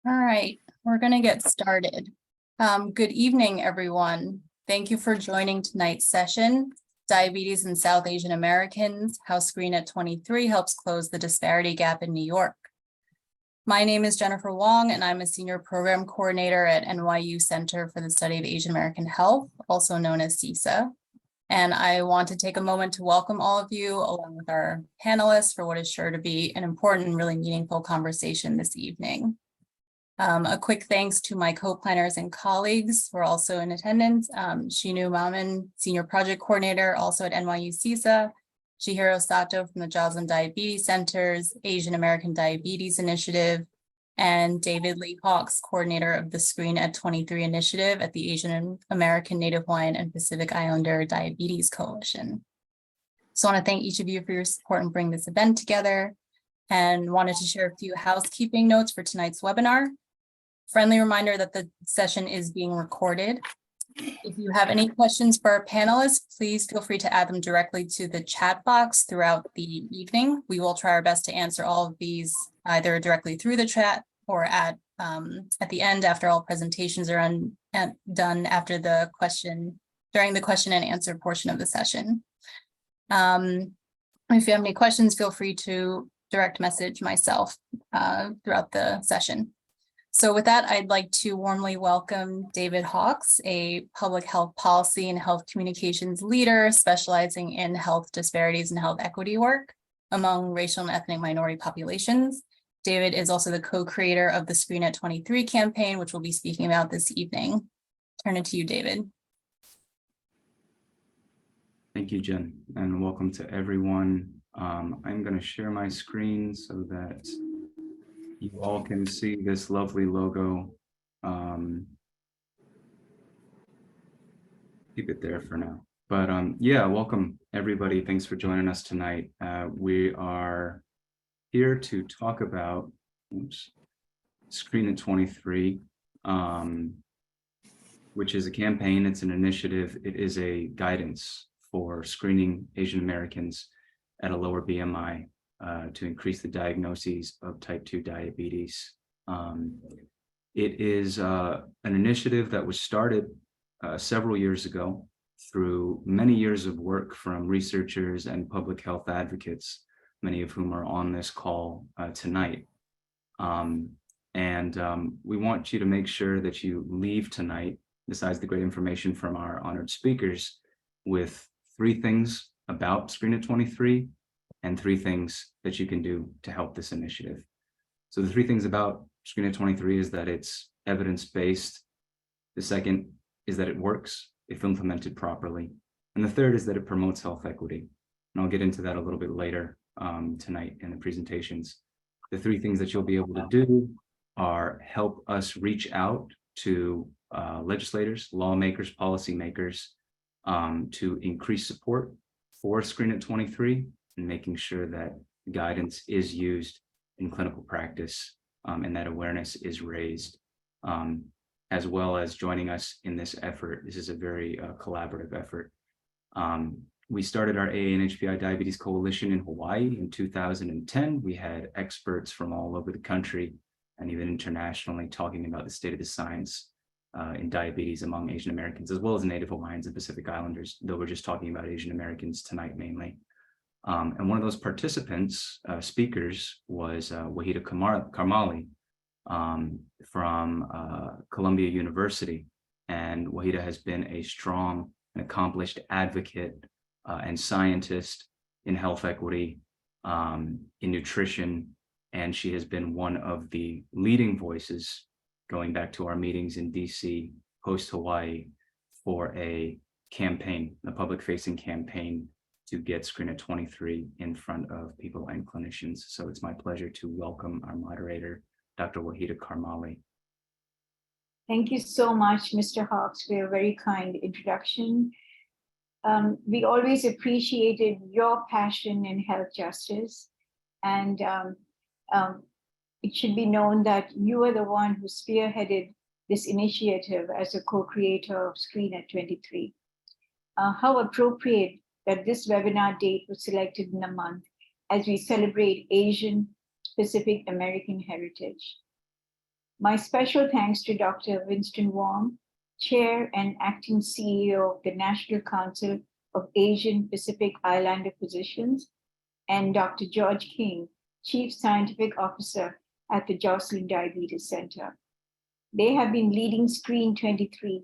All right, we're going to get started. Good evening, everyone. Thank you for joining tonight's session, Diabetes in South Asian Americans, How Screen at 23 Helps Close the Disparity Gap in New York. My name is Jennifer Wong, and I'm a Senior Program Coordinator at NYU Center for the Study of Asian American Health, also known as CISA. And I want to take a moment to welcome all of you, along with our panelists, for what is sure to be an important and really meaningful conversation this evening. A quick thanks to my co-planners and colleagues who are also in attendance. Shinu Maman, Senior Project Coordinator, also at NYU CISA, Chihiro Sato from the Joslin Diabetes Center's Asian American Diabetes Initiative, and David Lee Hawks, Coordinator of the Screen at 23 Initiative at the Asian American, Native Hawaiian, and Pacific Islander Diabetes Coalition. So I want to thank each of you for your support in bringing this event together, and wanted to share a few housekeeping notes for tonight's webinar. Friendly reminder that the session is being recorded. If you have any questions for our panelists, please feel free to add them directly to the chat box throughout the evening. We will try our best to answer all of these either directly through the chat or at the end after all presentations are done after the during the question and answer portion of the session. If you have any questions, feel free to direct message myself throughout the session. So with that, I'd like to warmly welcome David Hawks, a public health policy and health communications leader specializing in health disparities and health equity work among racial and ethnic minority populations. David is also the co-creator of the Screen at 23 campaign, which we'll be speaking about this evening. Turn it to you, David. Thank you, Jen, and welcome to everyone. I'm going to share my screen so that you all can see this lovely logo. Keep it there for now. But yeah, welcome everybody. Thanks for joining us tonight. We are here to talk about Screen at 23, which is a campaign. It's an initiative. It is a guidance for screening Asian Americans at a lower BMI to increase the diagnoses of type 2 diabetes. It is an initiative that was started several years ago through many years of work from researchers and public health advocates, many of whom are on this call tonight. We want you to make sure that you leave tonight, besides the great information from our honored speakers, with 3 things about Screen at 23 and 3 things that you can do to help this initiative. So the 3 things about Screen at 23 is that it's evidence-based. The second is that it works if implemented properly. And the third is that it promotes health equity. And I'll get into that a little bit later tonight in the presentations. The 3 things that you'll be able to do are help us reach out to legislators, lawmakers, policymakers to increase support for Screen at 23 and making sure that guidance is used in clinical practice and that awareness is raised, as well as joining us in this effort. This is a very collaborative effort. We started our AA and HPI Diabetes Coalition in Hawaii in 2010. We had experts from all over the country and even internationally talking about the state of the science in diabetes among Asian Americans, as well as Native Hawaiians and Pacific Islanders, though we're just talking about Asian Americans tonight mainly. And one of those participants, speakers, was Wahida Karmali from Columbia University. And Wahida has been a strong and accomplished advocate and scientist in health equity, in nutrition, and she has been one of the leading voices going back to our meetings in DC post-Hawaii for a campaign, a public-facing campaign to get Screen at 23 in front of people and clinicians. So it's my pleasure to welcome our moderator, Dr. Wahida Karmali. Thank you so much, Mr. Hawks, for your very kind introduction. We always appreciated your passion in health justice, and it should be known that you are the one who spearheaded this initiative as a co-creator of Screen at 23. How appropriate that this webinar date was selected in a month as we celebrate Asian Pacific American heritage. My special thanks to Dr. Winston Wong, Chair and Acting CEO of the National Council of Asian Pacific Islander Physicians, and Dr. George King, Chief Scientific Officer at the Joslin Diabetes Center. They have been leading Screen 23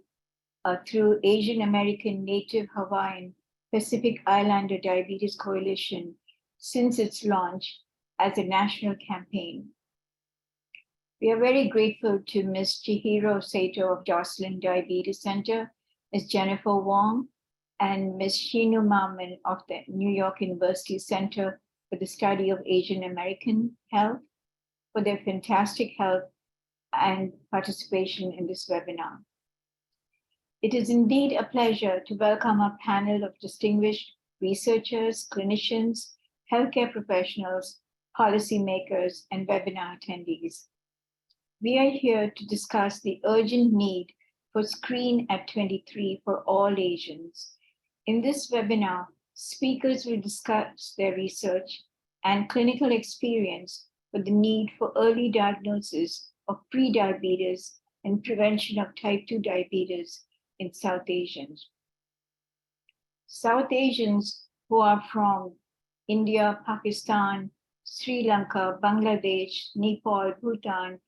through Asian American, Native Hawaiian, Pacific Islander Diabetes Coalition since its launch as a national campaign. We are very grateful to Ms. Chihiro Sato of Joslin Diabetes Center, Ms. Jennifer Wong, and Ms. Shinu Maman of the New York University Center for the Study of Asian American Health for their fantastic help and participation in this webinar. It is indeed a pleasure to welcome a panel of distinguished researchers, clinicians, healthcare professionals, policymakers, and webinar attendees. We are here to discuss the urgent need for Screen at 23 for all Asians. In this webinar, speakers will discuss their research and clinical experience for the need for early diagnosis of prediabetes and prevention of type 2 diabetes in South Asians. South Asians who are from India, Pakistan, Sri Lanka, Bangladesh, Nepal, Bhutan,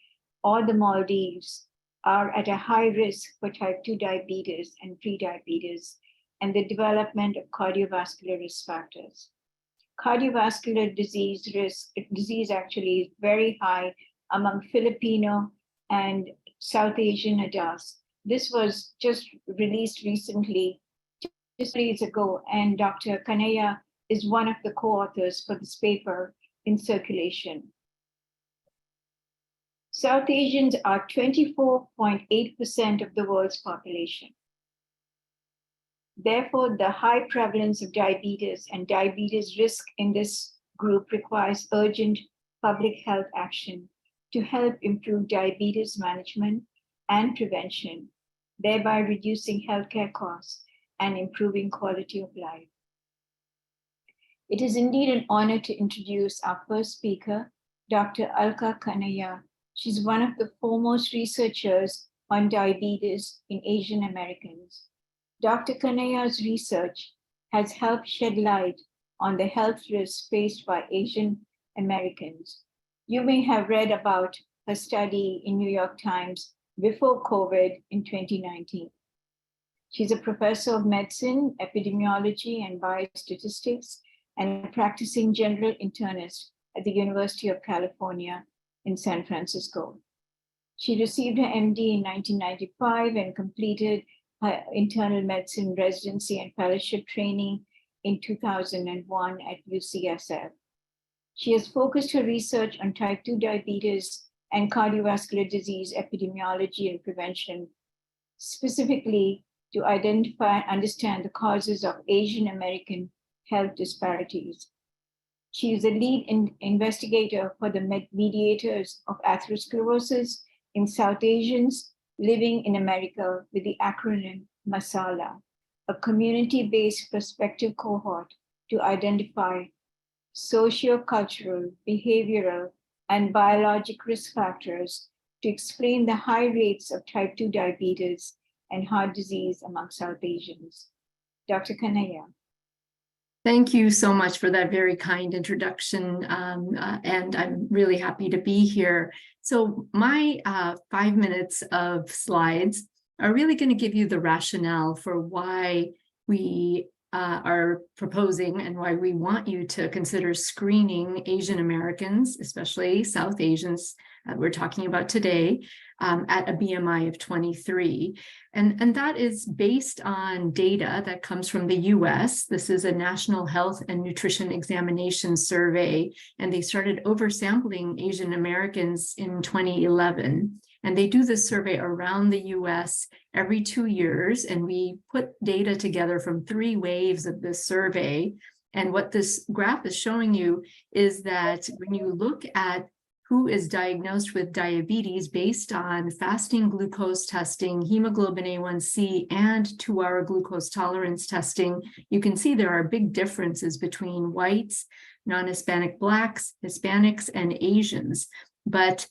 or the Maldives are at a high risk for type 2 diabetes and prediabetes and the development of cardiovascular risk factors. Cardiovascular disease actually is very high among Filipino and South Asian adults. This was just released recently, just days ago, and Dr. Kanaya is one of the co-authors for this paper in circulation. South Asians are 24.8% of the world's population. Therefore, the high prevalence of diabetes and diabetes risk in this group requires urgent public health action to help improve diabetes management and prevention, thereby reducing healthcare costs and improving quality of life. It is indeed an honor to introduce our first speaker, Dr. Alka Kanaya. She's one of the foremost researchers on diabetes in Asian Americans. Dr. Kanaya's research has helped shed light on the health risks faced by Asian Americans. You may have read about her study in New York Times before COVID in 2019. She's a professor of medicine, epidemiology, and biostatistics, and a practicing general internist at the University of California in San Francisco. She received her MD in 1995 and completed her internal medicine residency and fellowship training in 2001 at UCSF. She has focused her research on type 2 diabetes and cardiovascular disease epidemiology and prevention, specifically to identify and understand the causes of Asian American health disparities. She is a lead investigator for the mediators of atherosclerosis in South Asians living in America with the acronym MASALA, a community-based prospective cohort to identify socio-cultural, behavioral, and biologic risk factors to explain the high rates of type 2 diabetes and heart disease among South Asians. Dr. Kanaya. Thank you so much for that very kind introduction, and I'm really happy to be here. So my 5 minutes of slides are really going to give you the rationale for why we are proposing and why we want you to consider screening Asian Americans, especially South Asians, we're talking about today, at a BMI of 23. And that is based on data that comes from the US. This is a National Health and Nutrition Examination Survey, and they started oversampling Asian Americans in 2011. And they do this survey around the US every 2 years, and we put data together from 3 waves of this survey. And what this graph is showing you is that when you look at who is diagnosed with diabetes based on fasting glucose testing, hemoglobin A1C, and 2-hour glucose tolerance testing, you can see there are big differences between whites, non-Hispanic Blacks, Hispanics, and Asians. But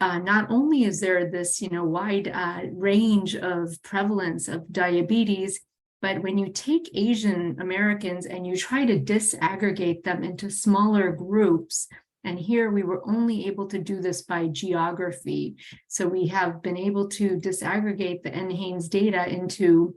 not only is there this, wide range of prevalence of diabetes, but when you take Asian Americans and you try to disaggregate them into smaller groups, and here we were only able to do this by geography. So we have been able to disaggregate the NHANES data into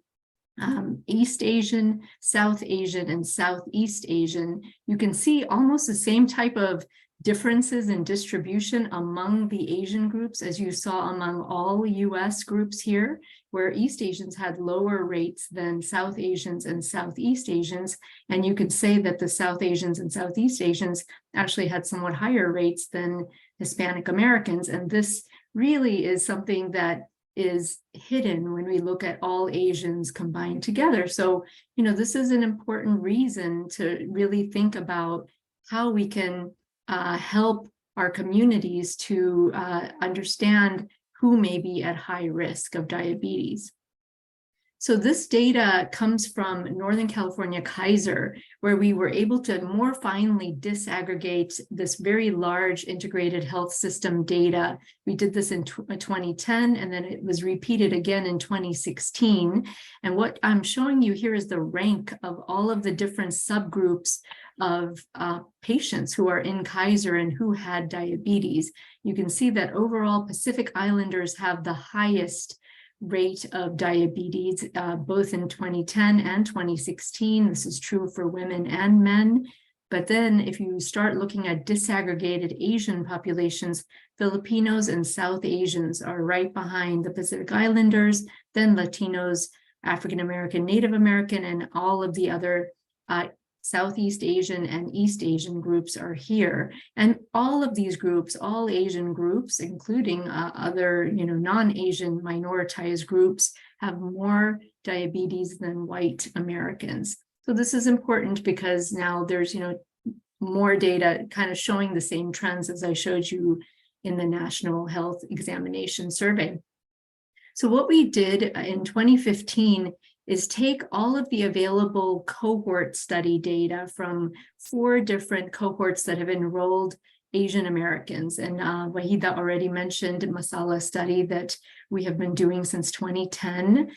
East Asian, South Asian, and Southeast Asian. You can see almost the same type of differences in distribution among the Asian groups as you saw among all US groups here, where East Asians had lower rates than South Asians and Southeast Asians. And you could say that the South Asians and Southeast Asians actually had somewhat higher rates than Hispanic Americans. And this really is something that is hidden when we look at all Asians combined together. So, this is an important reason to really think about how we can help our communities to understand who may be at high risk of diabetes. So this data comes from Northern California Kaiser, where we were able to more finely disaggregate this very large integrated health system data. We did this in 2010, and then it was repeated again in 2016. And what I'm showing you here is the rank of all of the different subgroups of patients who are in Kaiser and who had diabetes. You can see that overall Pacific Islanders have the highest rate of diabetes, both in 2010 and 2016. This is true for women and men. But then if you start looking at disaggregated Asian populations, Filipinos and South Asians are right behind the Pacific Islanders, then Latinos, African American, Native American, and all of the other Southeast Asian and East Asian groups are here. And all of these groups, all Asian groups, including other, non-Asian minoritized groups, have more diabetes than white Americans. So this is important because now there's, more data kind of showing the same trends as I showed you in the National Health Examination Survey. So what we did in 2015 is take all of the available cohort study data from 4 different cohorts that have enrolled Asian Americans. And Wahida already mentioned Masala study that we have been doing since 2010.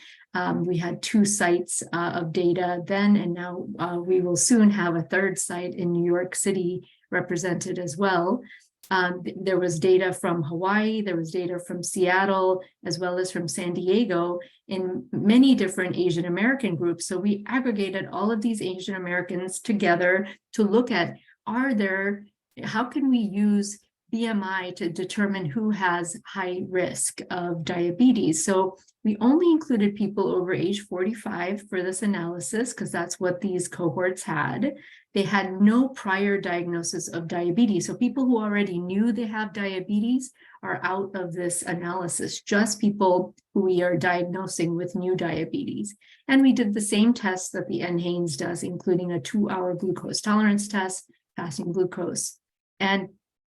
We had 2 sites of data then, and now we will soon have a 3rd site in New York City represented as well. There was data from Hawaii, there was data from Seattle, as well as from San Diego in many different Asian American groups. So we aggregated all of these Asian Americans together to look at, how can we use BMI to determine who has high risk of diabetes? So we only included people over age 45 for this analysis because that's what these cohorts had. They had no prior diagnosis of diabetes. So people who already knew they have diabetes are out of this analysis, just people who we are diagnosing with new diabetes. And we did the same test that the NHANES does, including a 2-hour glucose tolerance test, fasting glucose. And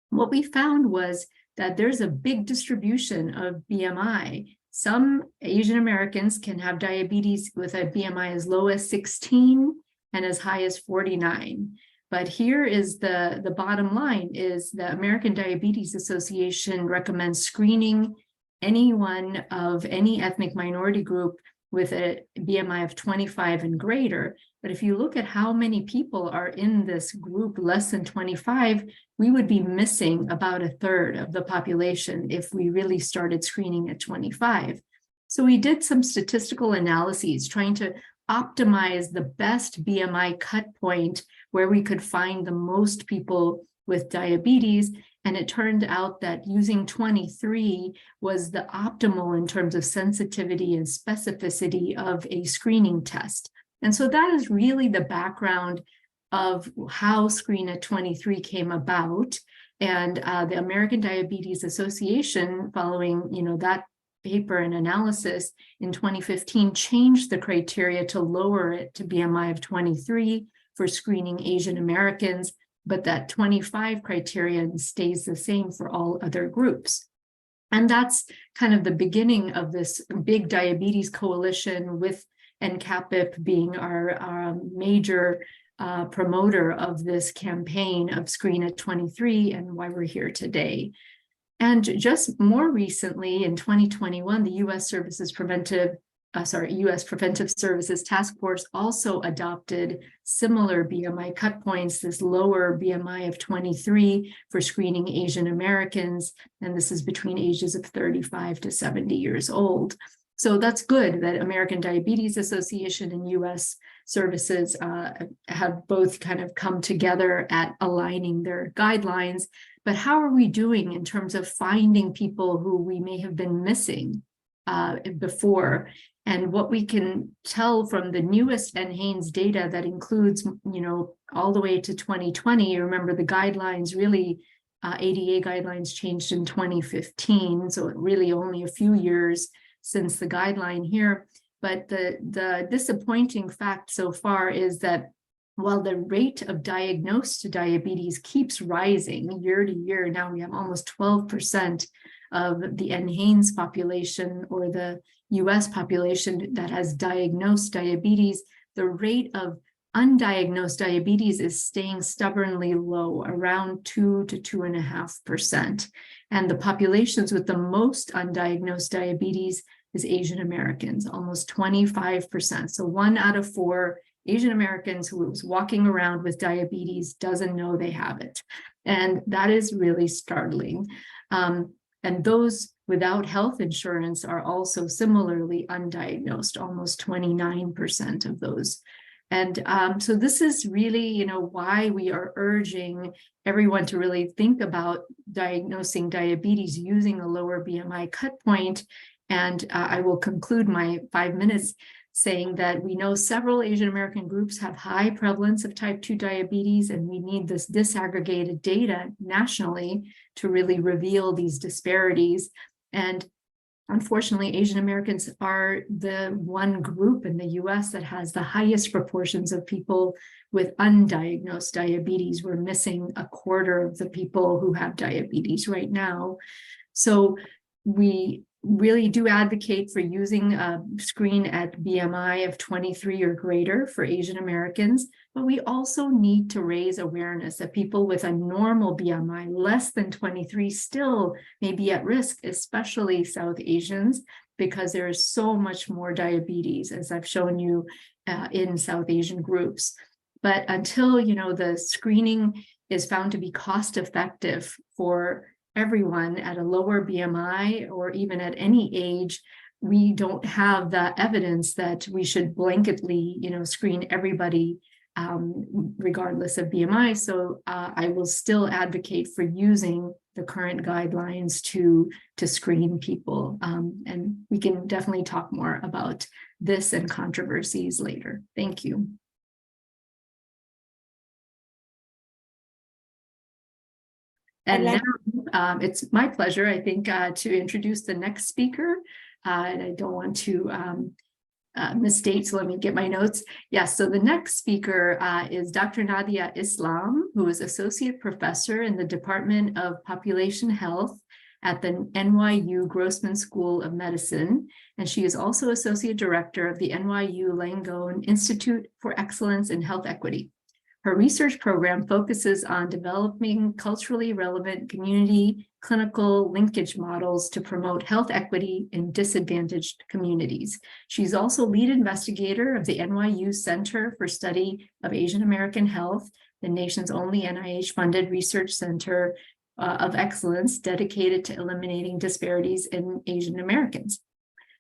what we found was that there's a big distribution of BMI. Some Asian Americans can have diabetes with a BMI as low as 16 and as high as 49. But here is the bottom line is the American Diabetes Association recommends screening anyone of any ethnic minority group with a BMI of 25 and greater. But if you look at how many people are in this group less than 25, we would be missing about 1/3 of the population if we really started screening at 25. So we did some statistical analyses trying to optimize the best BMI cut point where we could find the most people with diabetes. And it turned out that using 23 was the optimal in terms of sensitivity and specificity of a screening test. And so that is really the background of how Screen at 23 came about. And the American Diabetes Association, following that paper and analysis in 2015, changed the criteria to lower it to BMI of 23 for screening Asian Americans, but that 25 criterion stays the same for all other groups. And that's kind of the beginning of this big diabetes coalition, with NCAPIP being our major promoter of this campaign of Screen at 23 and why we're here today. And just more recently, in 2021, the U.S. U.S. Preventive Services Task Force also adopted similar BMI cut points, this lower BMI of 23 for screening Asian Americans, and this is between ages of 35 to 70 years old. So that's good that American Diabetes Association and U.S. services have both kind of come together at aligning their guidelines. But how are we doing in terms of finding people who we may have been missing before? And what we can tell from the newest NHANES data that includes, all the way to 2020, you remember the guidelines really, ADA guidelines changed in 2015. So really only a few years since the guideline here. But the disappointing fact so far is that while the rate of diagnosed diabetes keeps rising year to year, now we have almost 12% of the NHANES population or the US population that has diagnosed diabetes, the rate of undiagnosed diabetes is staying stubbornly low, around 2 to 2.5%. And the populations with the most undiagnosed diabetes is Asian Americans, almost 25%. So 1 out of 4 Asian Americans who is walking around with diabetes doesn't know they have it. And that is really startling. And those without health insurance are also similarly undiagnosed, almost 29% of those. And so this is really, why we are urging everyone to really think about diagnosing diabetes using a lower BMI cut point. And I will conclude my 5 minutes saying that we know several Asian American groups have high prevalence of type 2 diabetes, and we need this disaggregated data nationally to really reveal these disparities. And unfortunately, Asian Americans are the one group in the US that has the highest proportions of people with undiagnosed diabetes. We're missing a quarter of the people who have diabetes right now. So we really do advocate for using a screen at BMI of 23 or greater for Asian Americans, but we also need to raise awareness that people with a normal BMI less than 23 still may be at risk, especially South Asians, because there is so much more diabetes, as I've shown you in South Asian groups. But until, the screening is found to be cost effective for everyone at a lower BMI or even at any age, we don't have the evidence that we should blanketly, screen everybody regardless of BMI. So I will still advocate for using the current guidelines to screen people. And we can definitely talk more about this and controversies later. Thank you. And now it's my pleasure, I think, to introduce the next speaker. And I don't want to misstate, so let me get my notes. Yes, so the next speaker is Dr. Nadia Islam, who is Associate Professor in the Department of Population Health at the NYU Grossman School of Medicine. And she is also Associate Director of the NYU Langone Institute for Excellence in Health Equity. Her research program focuses on developing culturally relevant community clinical linkage models to promote health equity in disadvantaged communities. She's also lead investigator of the NYU Center for Study of Asian American Health, the nation's only NIH-funded research center of excellence dedicated to eliminating disparities in Asian Americans.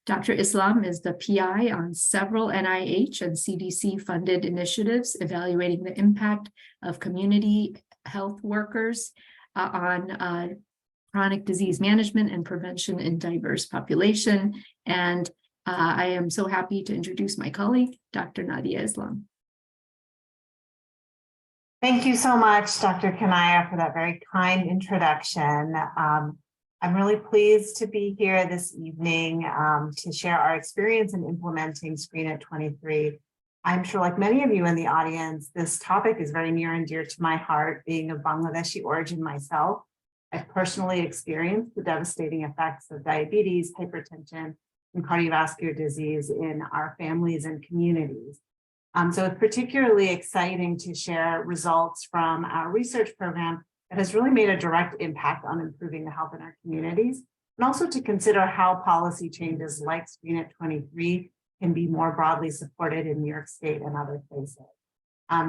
Dr. Islam is the PI on several NIH and CDC-funded initiatives evaluating the impact of community health workers on chronic disease management and prevention in diverse population. And I am so happy to introduce my colleague, Dr. Nadia Islam. Thank you so much, Dr. Kanaya, for that very kind introduction. I'm really pleased to be here this evening to share our experience in implementing Screen at 23. I'm sure, like many of you in the audience, this topic is very near and dear to my heart, being of Bangladeshi origin myself. I've personally experienced the devastating effects of diabetes, hypertension, and cardiovascular disease in our families and communities. So it's particularly exciting to share results from our research program that has really made a direct impact on improving the health in our communities, and also to consider how policy changes like Screen at 23 can be more broadly supported in New York State and other places.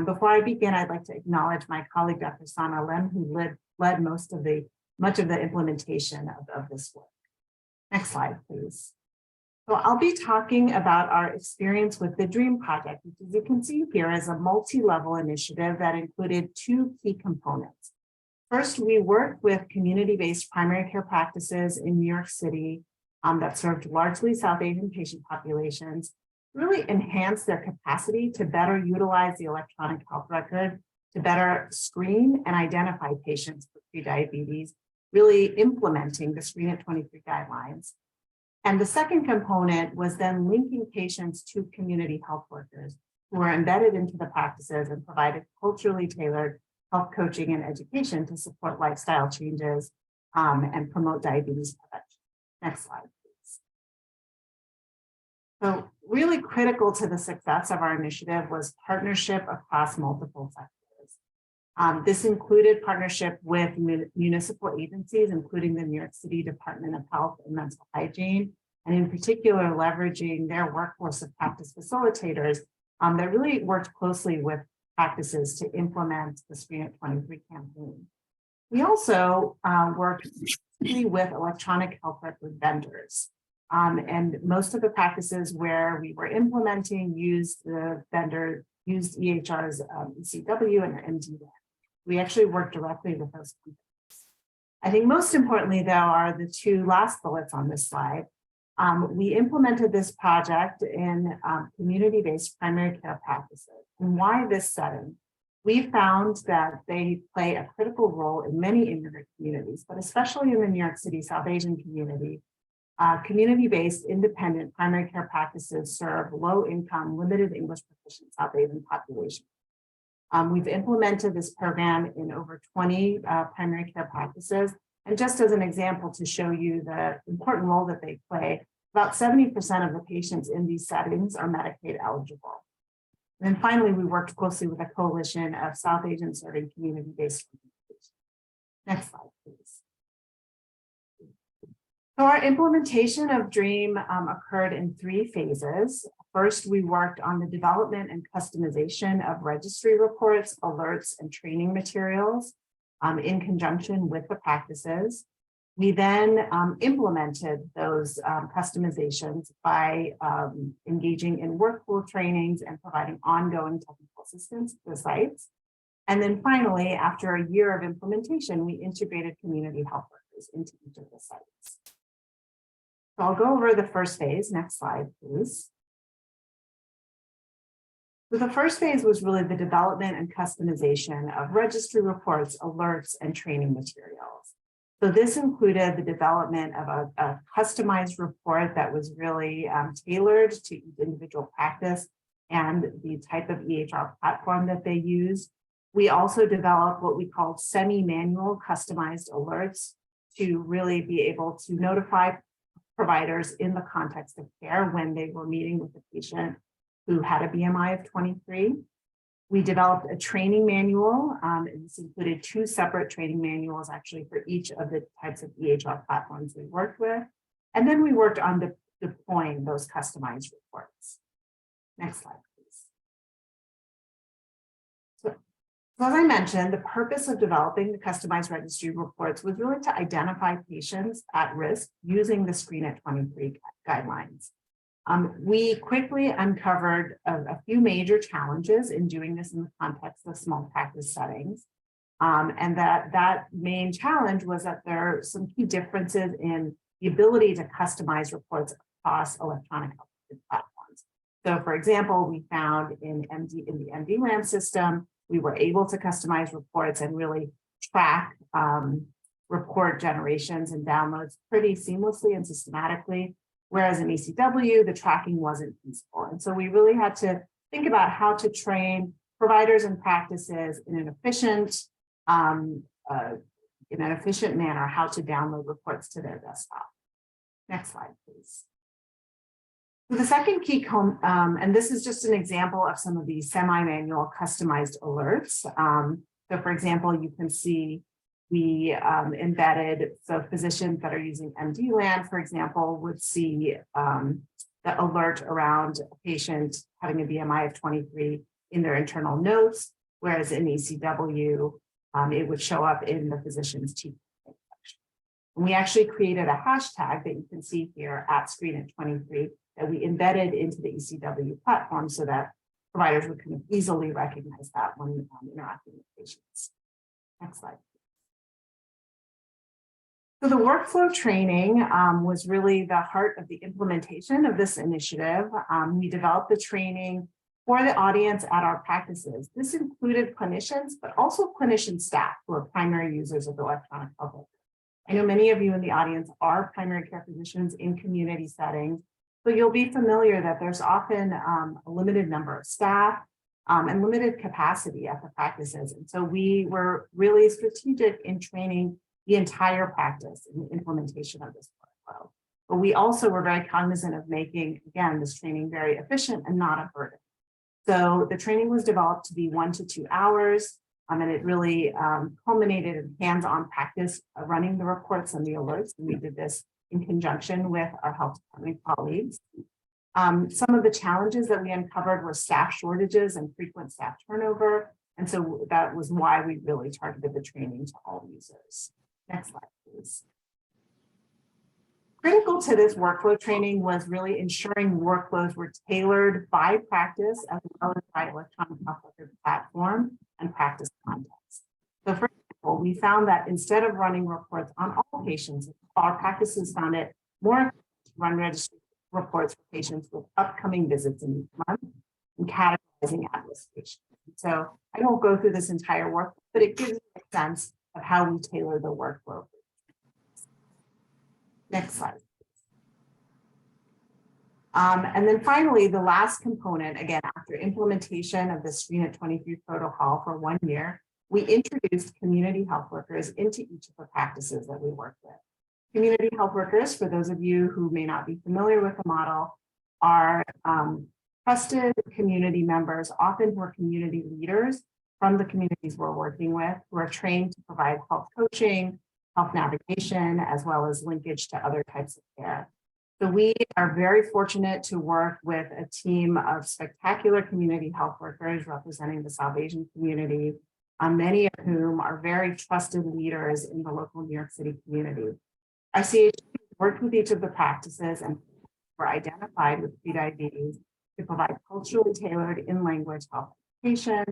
Before I begin, I'd like to acknowledge my colleague, Dr. Sana Lim, who led much of the implementation of this work. Next slide, please. So I'll be talking about our experience with the DREAM project, which, as you can see here, is a multi-level initiative that included two key components. First, we worked with community-based primary care practices in New York City that served largely South Asian patient populations, really enhance their capacity to better utilize the electronic health record, to better screen and identify patients with prediabetes, really implementing the Screen at 23 guidelines. And the second component was then linking patients to community health workers who are embedded into the practices and provided culturally tailored health coaching and education to support lifestyle changes and promote diabetes prevention. Next slide, please. So really critical to the success of our initiative was partnership across multiple sectors. This included partnership with municipal agencies, including the New York City Department of Health and Mental Hygiene, and in particular, leveraging their workforce of practice facilitators that really worked closely with practices to implement the Screen at 23 campaign. We also worked with electronic health record vendors. And most of the practices where we were implementing used EHR's ECW and MD. We actually worked directly with those companies. I think most importantly, though, are the two last bullets on this slide. We implemented this project in community-based primary care practices. And why this setting? We found that they play a critical role in many immigrant communities, but especially in the New York City South Asian community. Community-based independent primary care practices serve low-income, limited English proficient South Asian population. We've implemented this program in over 20 primary care practices. And just as an example to show you the important role that they play, about 70% of the patients in these settings are Medicaid eligible. And then finally, we worked closely with a coalition of South Asian serving community-based organizations. Next slide, please. So our implementation of DREAM occurred in 3 phases. First, we worked on the development and customization of registry reports, alerts, and training materials in conjunction with the practices. We then implemented those customizations by engaging in workflow trainings and providing ongoing technical assistance to the sites. And then finally, after a year of implementation, we integrated community health workers into each of the sites. So I'll go over the first phase. Next slide, please. So the first phase was really the development and customization of registry reports, alerts, and training materials. So this included the development of a customized report that was really tailored to each individual practice and the type of EHR platform that they use. We also developed what we called semi-manual customized alerts to really be able to notify providers in the context of care when they were meeting with a patient who had a BMI of 23. We developed a training manual. And this included 2 separate training manuals actually for each of the types of EHR platforms we worked with. And then we worked on deploying those customized reports. Next slide, please. So as I mentioned, the purpose of developing the customized registry reports was really to identify patients at risk using the Screen at 23 guidelines. We quickly uncovered a few major challenges in doing this in the context of small practice settings. And that main challenge was that there are some key differences in the ability to customize reports across electronic health platforms. So for example, we found in the MD-LAN system, we were able to customize reports and really track report generations and downloads pretty seamlessly and systematically. Whereas in ECW, the tracking wasn't feasible. And so we really had to think about how to train providers and practices in an efficient manner, how to download reports to their desktop. Next slide, please. So the second key, and this is just an example of some of these semi-manual customized alerts. So for example, you can see we embedded, so physicians that are using MD land, for example, would see the alert around a patient having a BMI of 23 in their internal notes, whereas in ECW, it would show up in the physician's chief. And we actually created a hashtag that you can see here at Screen at 23 that we embedded into the ECW platform so that providers would kind of easily recognize that when interacting with patients. Next slide. So the workflow training was really the heart of the implementation of this initiative. We developed the training for the audience at our practices. This included clinicians, but also clinician staff who are primary users of electronic health records. I know many of you in the audience are primary care physicians in community settings, so you'll be familiar that there's often a limited number of staff and limited capacity at the practices. And so we were really strategic in training the entire practice in the implementation of this workflow. But we also were very cognizant of making, again, this training very efficient and not a burden. So the training was developed to be 1 to 2 hours, and it really culminated in hands-on practice running the reports and the alerts. And we did this in conjunction with our health department colleagues. Some of the challenges that we uncovered were staff shortages and frequent staff turnover. And so that was why we really targeted the training to all users. Next slide, please. Critical to this workflow training was really ensuring workflows were tailored by practice as well as by electronic health record platform and practice context. So for example, we found that instead of running reports on all patients, our practices found it more effective to run registry reports for patients with upcoming visits in each month and categorizing at-risk patients. So I won't go through this entire work, but it gives you a sense of how we tailor the workflow. Next slide. And then finally, the last component, again, after implementation of the Screen at 23 protocol for 1 year, we introduced community health workers into each of the practices that we work with. Community health workers, for those of you who may not be familiar with the model, are trusted community members, often who are community leaders from the communities we're working with, who are trained to provide health coaching, health navigation, as well as linkage to other types of care. So we are very fortunate to work with a team of spectacular community health workers representing the South Asian community, many of whom are very trusted leaders in the local New York City community. Our CHP worked with each of the practices and were identified with prediabetes to provide culturally tailored in-language health education,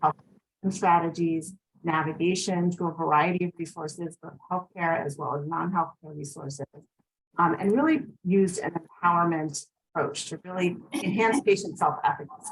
health strategies, navigation to a variety of resources, both healthcare as well as non-healthcare resources, and really used an empowerment approach to really enhance patient self-efficacy.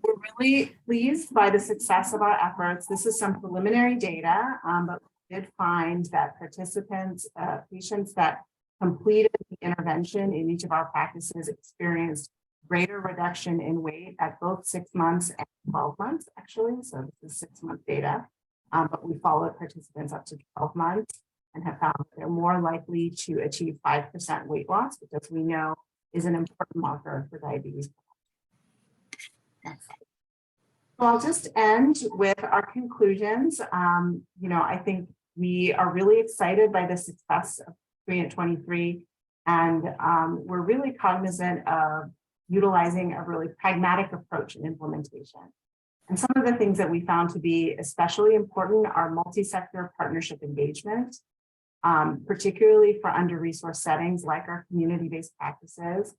We're really pleased by the success of our efforts. This is some preliminary data, but we did find that participants, patients that completed the intervention in each of our practices experienced greater reduction in weight at both 6 months and 12 months, actually. So this is 6-month data, but we followed participants up to 12 months and have found that they're more likely to achieve 5% weight loss, which, as we know, is an important marker for diabetes. So I'll just end with our conclusions. I think we are really excited by the success of Screen at 23, and we're really cognizant of utilizing a really pragmatic approach in implementation. And some of the things that we found to be especially important are multi-sector partnership engagement, particularly for under-resourced settings like our community-based practices.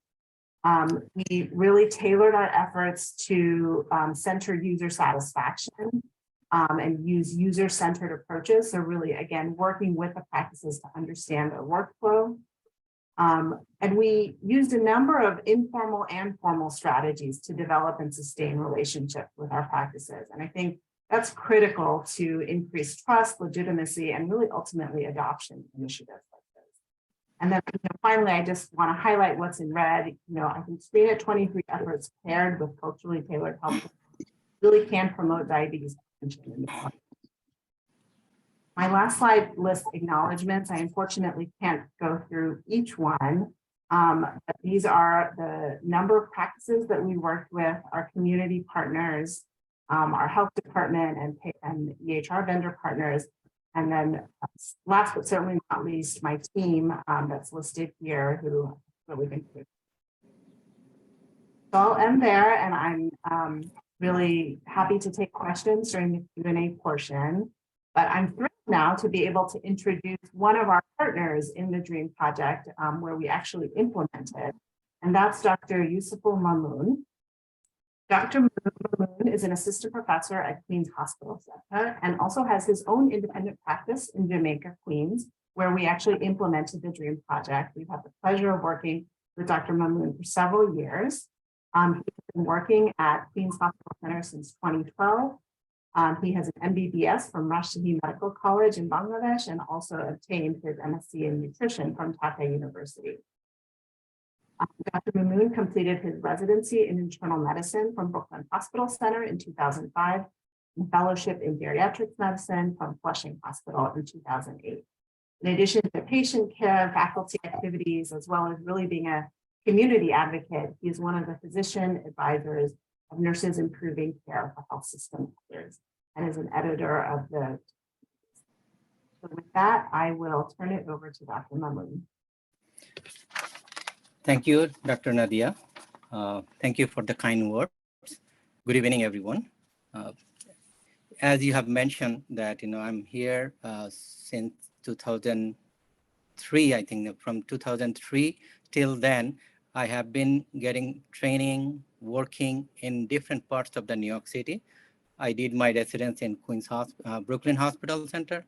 We really tailored our efforts to center user satisfaction and use user-centered approaches. So really, again, working with the practices to understand their workflow. And we used a number of informal and formal strategies to develop and sustain relationships with our practices. And I think that's critical to increase trust, legitimacy, and really ultimately adoption initiatives like this. And then finally, I just want to highlight what's in red. I think Screen at 23 efforts paired with culturally tailored health really can promote diabetes prevention in the country. My last slide lists acknowledgements. I unfortunately can't go through each one, but these are the number of practices that we worked with, our community partners, our health department and EHR vendor partners. And then last but certainly not least, my team that's listed here who really been. So I'll end there, and I'm really happy to take questions during the Q&A portion. But I'm thrilled now to be able to introduce one of our partners in the DREAM project where we actually implemented, and that's Dr. Yusuful Mamoon. Dr. Mamoon is an assistant professor at Queen's Hospital Center and also has his own independent practice in Jamaica, Queens, where we actually implemented the DREAM project. We've had the pleasure of working with Dr. Mamoon for several years. He's been working at Queen's Hospital Center since 2012. He has an MBBS from Rajshahi Medical College in Bangladesh and also obtained his MSc in nutrition from Dhaka University. Dr. Mamoon completed his residency in internal medicine from Brooklyn Hospital Center in 2005 and fellowship in geriatric medicine from Flushing Hospital in 2008. In addition to patient care, faculty activities, as well as really being a community advocate, he is one of the physician advisors of Nurses Improving Care for Health System Leaders and is an editor of the. So with that, I will turn it over to Dr. Mamoon. Thank you, Dr. Nadia. Thank you for the kind words. Good evening, everyone. As you have mentioned that, I'm here since 2003, I think from 2003 till then, I have been getting training, working in different parts of the New York City. I did my residence in Brooklyn Hospital Center,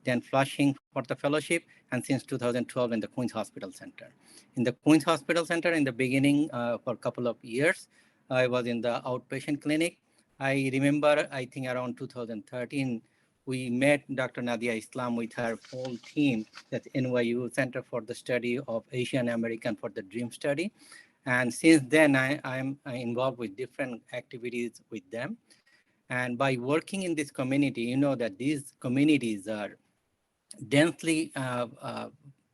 then Flushing for the fellowship, and since 2012 in the Queen's Hospital Center. In the Queen's Hospital Center in the beginning for a couple of years, I was in the outpatient clinic. I remember, I think around 2013, we met Dr. Nadia Islam with her whole team, that's NYU Center for the Study of Asian American for the DREAM study. And since then, I'm involved with different activities with them. And by working in this community, you know that these communities are densely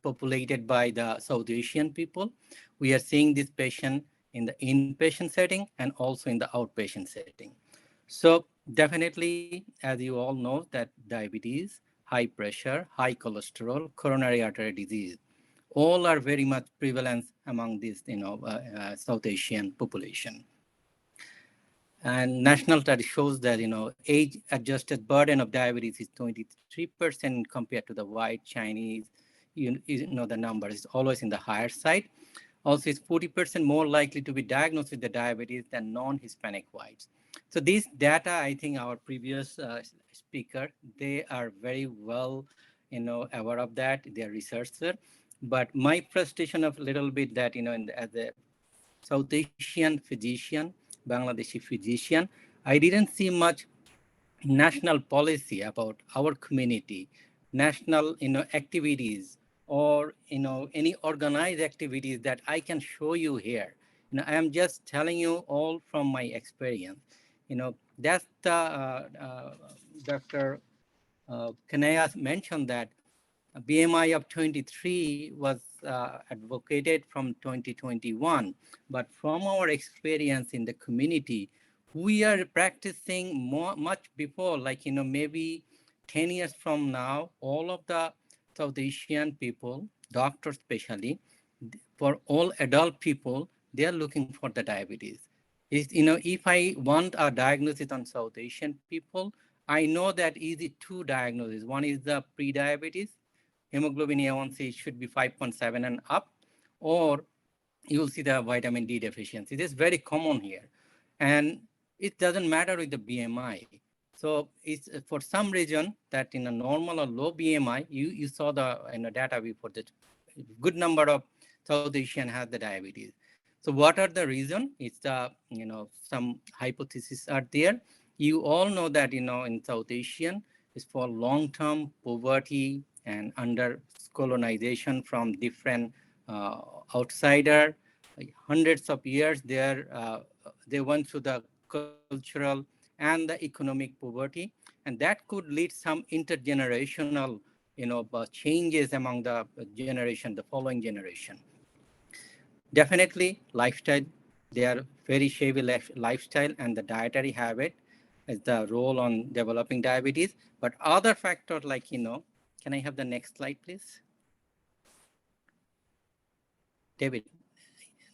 populated by the South Asian people. We are seeing this patient in the inpatient setting and also in the outpatient setting. So definitely, as you all know, that diabetes, high pressure, high cholesterol, coronary artery disease, all are very much prevalent among this, South Asian population. And national study shows that, age-adjusted burden of diabetes is 23% compared to the white Chinese. The number is always in the higher side. Also, it's 40% more likely to be diagnosed with the diabetes than non-Hispanic whites. So these data, I think our previous speaker, they are very well, aware of that. They are researchers. But my frustration of a little bit that, as a South Asian physician, Bangladeshi physician, I didn't see much national policy about our community, national, activities, or, any organized activities that I can show you here. I am just telling you all from my experience. That's the, Dr. Kanaya mentioned that a BMI of 23 was advocated from 2021, but from our experience in the community, we are practicing much before, like, maybe 10 years from now, all of the South Asian people, doctors especially, for all adult people, they are looking for the diabetes. If I want a diagnosis on South Asian people, I know that easy two diagnoses. One is the pre-diabetes, hemoglobin A1C should be 5.7 and up, or you'll see the vitamin D deficiency. This is very common here. And it doesn't matter with the BMI. So it's for some reason that in a normal or low BMI, you saw the data before, that good number of South Asian has the diabetes. So what are the reason? It's the, some hypotheses are there. You all know that, in South Asian, is for long-term poverty and under colonization from different outsider. Like hundreds of years there, they went through the cultural and the economic poverty, and that could lead some intergenerational, changes among the generation, the following generation. Definitely lifestyle, they are very shabby lifestyle and the dietary habit. as the role on developing diabetes, but other factors like, can I have the next slide, please? David,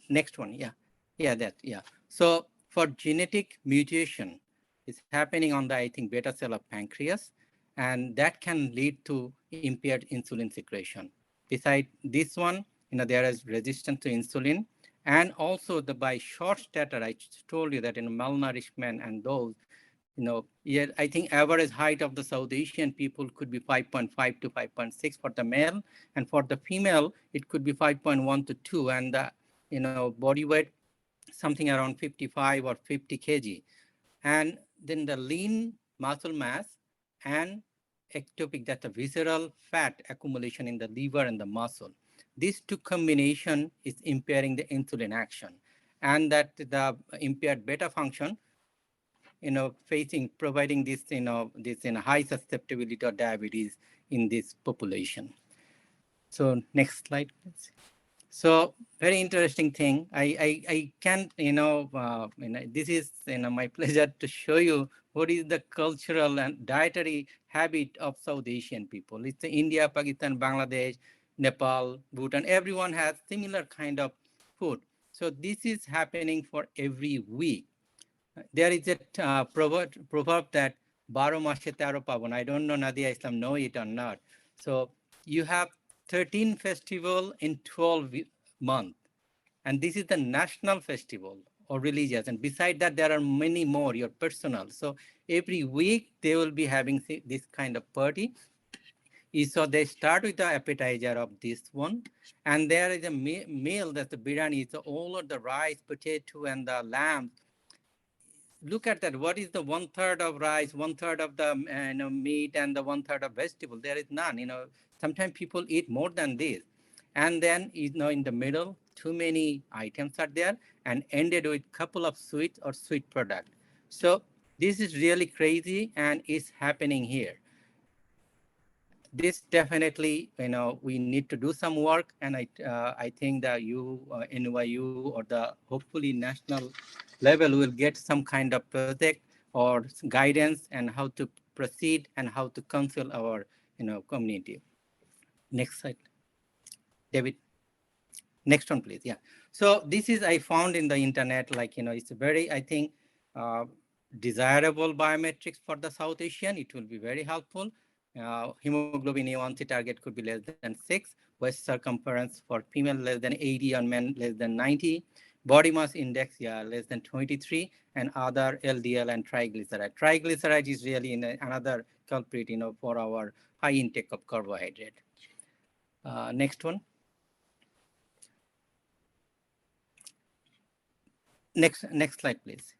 next one, yeah. Yeah. So for genetic mutation, it's happening on the, I think, beta cell of pancreas, and that can lead to impaired insulin secretion. Beside this one, there is resistance to insulin, and also by short stature, I told you that in malnourishment and those, yeah, I think average height of the South Asian people could be 5.5 to 5.6 for the male, and for the female, it could be 5.1 to 2, and the, body weight something around 55 or 50 kg. And then the lean muscle mass and ectopic, that's a visceral fat accumulation in the liver and the muscle. These two combination is impairing the insulin action, and that the impaired beta function, providing this, this high susceptibility to diabetes in this population. So next slide, please. So very interesting thing. I can't, this is, my pleasure to show you what is the cultural and dietary habit of South Asian people. It's India, Pakistan, Bangladesh, Nepal, Bhutan. Everyone has similar kind of food. So this is happening for every week. There is a proverb that Baro Mashe Tero Pabon. I don't know Nadia Islam know it or not. So you have 13 festival in 12 months. And this is the national festival or religious. And beside that, there are many more, your personal. So every week they will be having this kind of party. So they start with the appetizer of this one. And there is a meal that's the biryani. It's all of the rice, potato, and the lamb. Look at that. What is the 1/3 of rice, 1/3 of the meat, and the 1/3 of vegetable? There is none. Sometimes people eat more than this. And then, in the middle, too many items are there, and ended with couple of sweet or sweet product. So this is really crazy, and it's happening here. This definitely, we need to do some work, and I think that NYU or the hopefully national level will get some kind of project or guidance and how to proceed and how to counsel our community. Next slide, David. Next one, please. Yeah. So this is I found in the internet, it's a very, I think, desirable biometrics for the South Asian. It will be very helpful. Hemoglobin A1C target could be less than 6. Waist circumference for female less than 80, on men less than 90. Body mass index, less than 23, and other LDL and triglyceride. Triglyceride is really another culprit, for our high intake of carbohydrate. Next one. Next slide, please.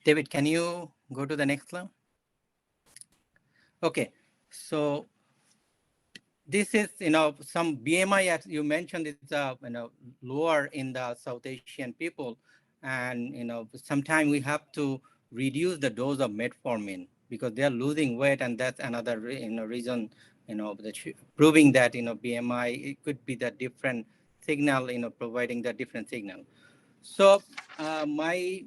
David, can you go to the next slide? Okay, so this is, some BMI, as you mentioned, is, lower in the South Asian people. And, sometimes we have to reduce the dose of metformin because they are losing weight. And that's another, reason, proving that, BMI, it could be the different signal, providing the different signal. So my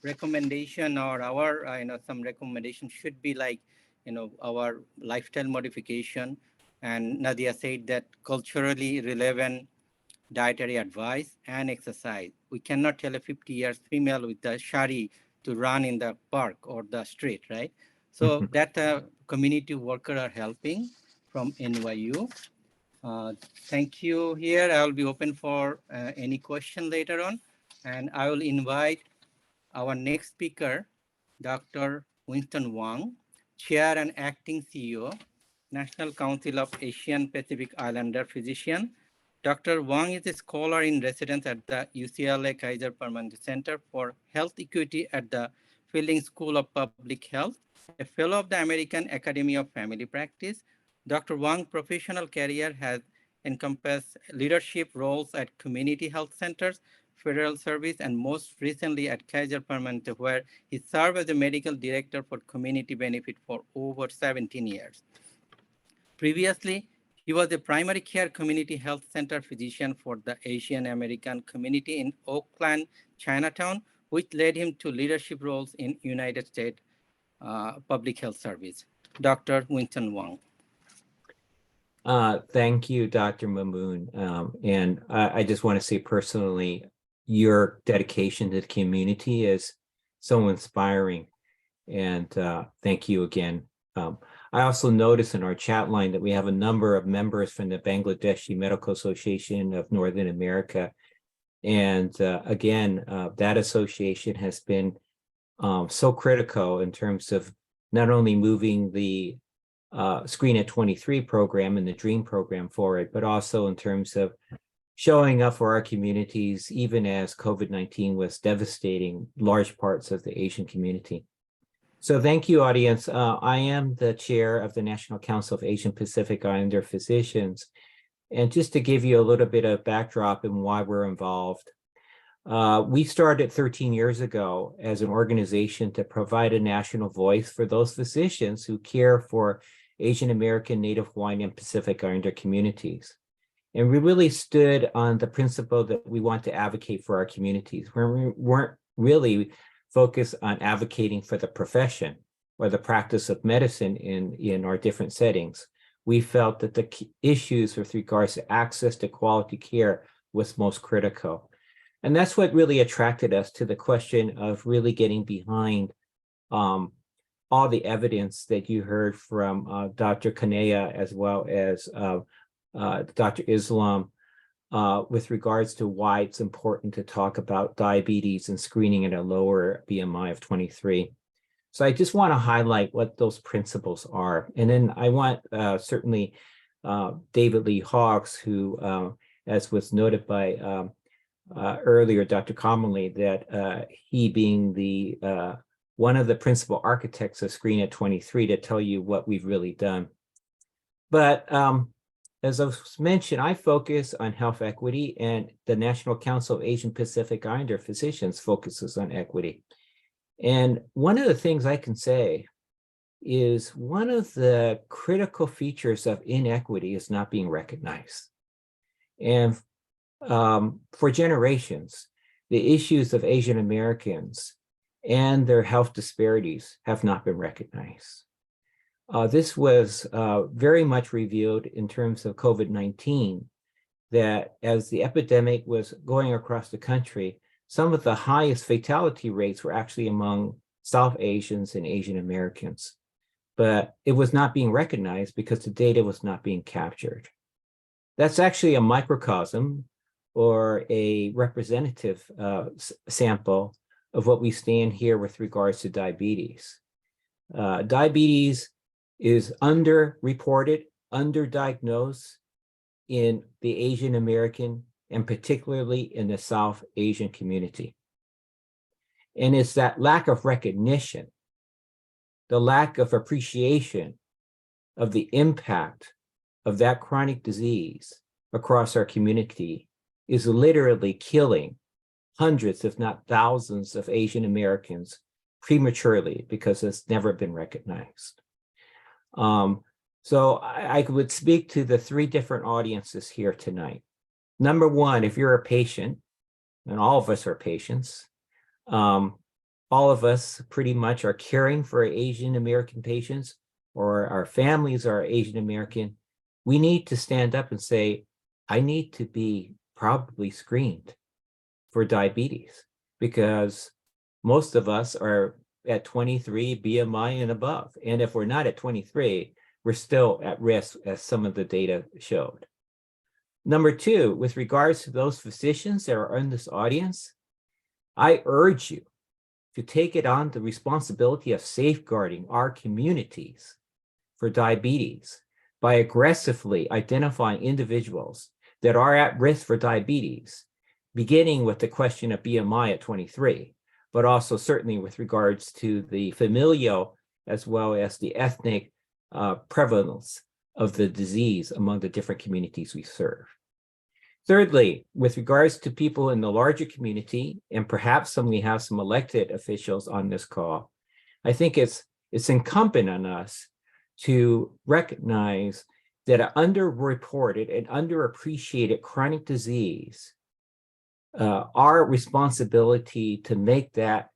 recommendation or our, some recommendation should be like, our lifestyle modification. And Nadia said that culturally relevant dietary advice and exercise. We cannot tell a 50 years female with a shari to run in the park or the street, right? So that community worker are helping from NYU. Thank you. Here, I will be open for any question later on. And I will invite our next speaker, Dr. Winston Wang, Chair and Acting CEO, National Council of Asian Pacific Islander Physician. Dr. Wang is a scholar in residence at the UCLA Kaiser Permanente Center for Health Equity at the Fielding School of Public Health, a fellow of the American Academy of Family Practice. Dr. Wang's professional career has encompassed leadership roles at community health centers, federal service, and most recently at Kaiser Permanente, where he served as a medical director for community benefit for over 17 years. Previously, He was a primary care community health center physician for the Asian American community in Oakland, Chinatown, which led him to leadership roles in United States Public Health Service. Dr. Winston Wang. Thank you, Dr. Mamoon. And I just want to say personally, your dedication to the community is so inspiring. And thank you again. I also noticed in our chat line that we have a number of members from the Bangladeshi Medical Association of Northern America. And again, that association has been so critical in terms of not only moving the Screen at 23 program and the DREAM program forward, but also in terms of showing up for our communities, even as COVID-19 was devastating large parts of the Asian community. So thank you, audience. I am the chair of the National Council of Asian Pacific Islander Physicians. And just to give you a little bit of backdrop and why we're involved, we started 13 years ago as an organization to provide a national voice for those physicians who care for Asian American, Native Hawaiian, and Pacific Islander communities. And we really stood on the principle that we want to advocate for our communities. We weren't really focused on advocating for the profession or the practice of medicine in our different settings. We felt that the issues with regards to access to quality care was most critical. And that's what really attracted us to the question of really getting behind all the evidence that you heard from Dr. Kanea as well as Dr. Islam with regards to why it's important to talk about diabetes and screening at a lower BMI of 23. So I just want to highlight what those principles are. And then I want certainly David Lee Hawkes, who, as was noted by earlier, Dr. Commonly, that he being the one of the principal architects of Screen at 23 to tell you what we've really done. But as I mentioned, I focus on health equity, and the National Council of Asian Pacific Islander Physicians focuses on equity. And one of the things I can say is one of the critical features of inequity is not being recognized. And for generations, the issues of Asian Americans and their health disparities have not been recognized. This was very much revealed in terms of COVID-19, that as the epidemic was going across the country, some of the highest fatality rates were actually among South Asians and Asian Americans. But it was not being recognized because the data was not being captured. That's actually a microcosm or a representative sample of what we stand here with regards to diabetes. Diabetes is underreported, underdiagnosed in the Asian American and particularly in the South Asian community. And it's that lack of recognition, the lack of appreciation of the impact of that chronic disease across our community is literally killing hundreds, if not thousands, of Asian Americans prematurely because it's never been recognized. So I would speak to the three different audiences here tonight. Number one, if you're a patient, and all of us are patients, all of us pretty much are caring for Asian American patients, or our families are Asian American, we need to stand up and say, I need to be probably screened for diabetes, because most of us are at 23 BMI and above. And if we're not at 23, we're still at risk, as some of the data showed. Number two, with regards to those physicians that are in this audience, I urge you to take it on the responsibility of safeguarding our communities for diabetes by aggressively identifying individuals that are at risk for diabetes, beginning with the question of BMI at 23, but also certainly with regards to the familial as well as the ethnic prevalence of the disease among the different communities we serve. Thirdly, with regards to people in the larger community, and perhaps we have some elected officials on this call, I think it's incumbent on us to recognize that are underreported and underappreciated chronic disease, our responsibility to make that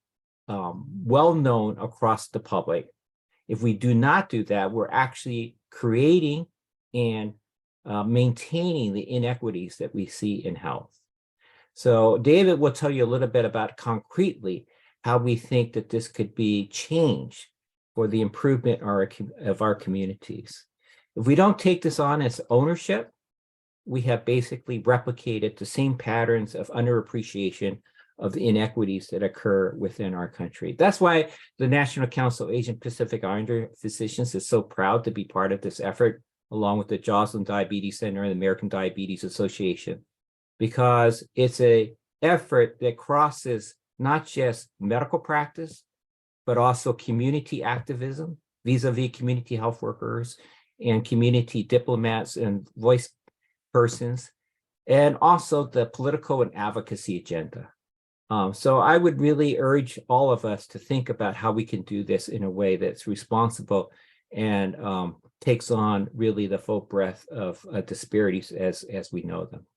well known across the public. If we do not do that, we're actually creating and maintaining the inequities that we see in health. So David will tell you a little bit about concretely how we think that this could be changed for the improvement of our communities. If we don't take this on as ownership, we have basically replicated the same patterns of underappreciation of the inequities that occur within our country. That's why the National Council of Asian Pacific Islander Physicians is so proud to be part of this effort, along with the Joslin Diabetes Center and the American Diabetes Association, because it's an effort that crosses not just medical practice, but also community activism, vis-a-vis community health workers and community diplomats and voice persons, and also the political and advocacy agenda. So I would really urge all of us to think about how we can do this in a way that's responsible and takes on really the full breadth of disparities as we know them.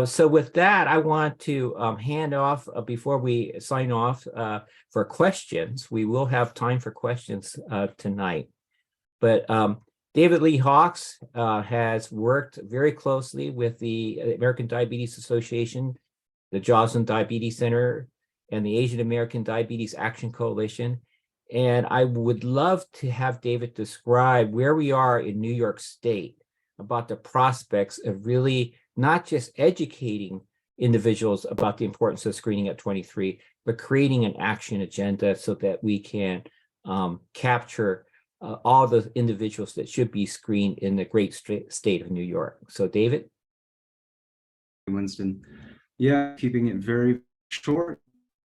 So with that, I want to hand off before we sign off for questions. We will have time for questions tonight. But David Lee Hawks has worked very closely with the American Diabetes Association, the Joslin Diabetes Center, and the Asian American Diabetes Action Coalition. And I would love to have David describe where we are in New York State about the prospects of really not just educating individuals about the importance of screening at 23, but creating an action agenda so that we can capture all the individuals that should be screened in the great state of New York. So David? Winston. Yeah, keeping it very short.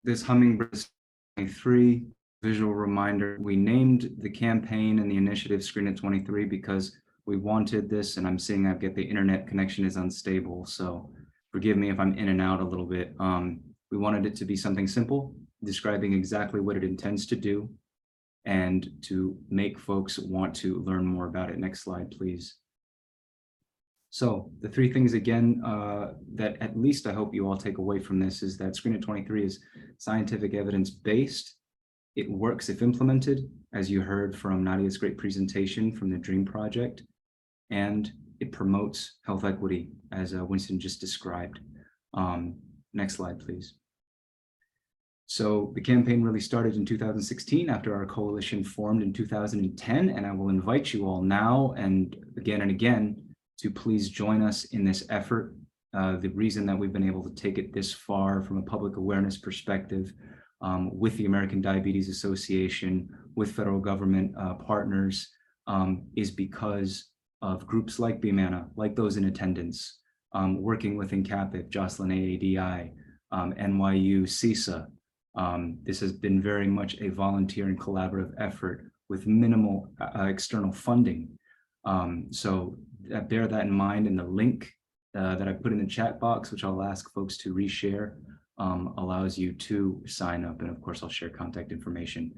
This Hummingbird 23 visual reminder. We named the campaign and the initiative Screen at 23 because we wanted this, and I'm seeing I've got the internet connection is unstable, so forgive me if I'm in and out a little bit. We wanted it to be something simple, describing exactly what it intends to do and to make folks want to learn more about it. Next slide, please. So the three things again that at least I hope you all take away from this is that Screen at 23 is scientific evidence-based. It works if implemented, as you heard from Nadia's great presentation from the DREAM project, and it promotes health equity, as Winston just described. Next slide, please. So the campaign really started in 2016 after our coalition formed in 2010, and I will invite you all now and again to please join us in this effort. The reason that we've been able to take it this far from a public awareness perspective with the American Diabetes Association, with federal government partners, is because of groups like BMANA, like those in attendance, working with NCAPIC, Joslin AADI, NYU, CISA. This has been very much a volunteer and collaborative effort with minimal external funding. So bear that in mind, and the link that I put in the chat box, which I'll ask folks to reshare, allows you to sign up. And of course, I'll share contact information.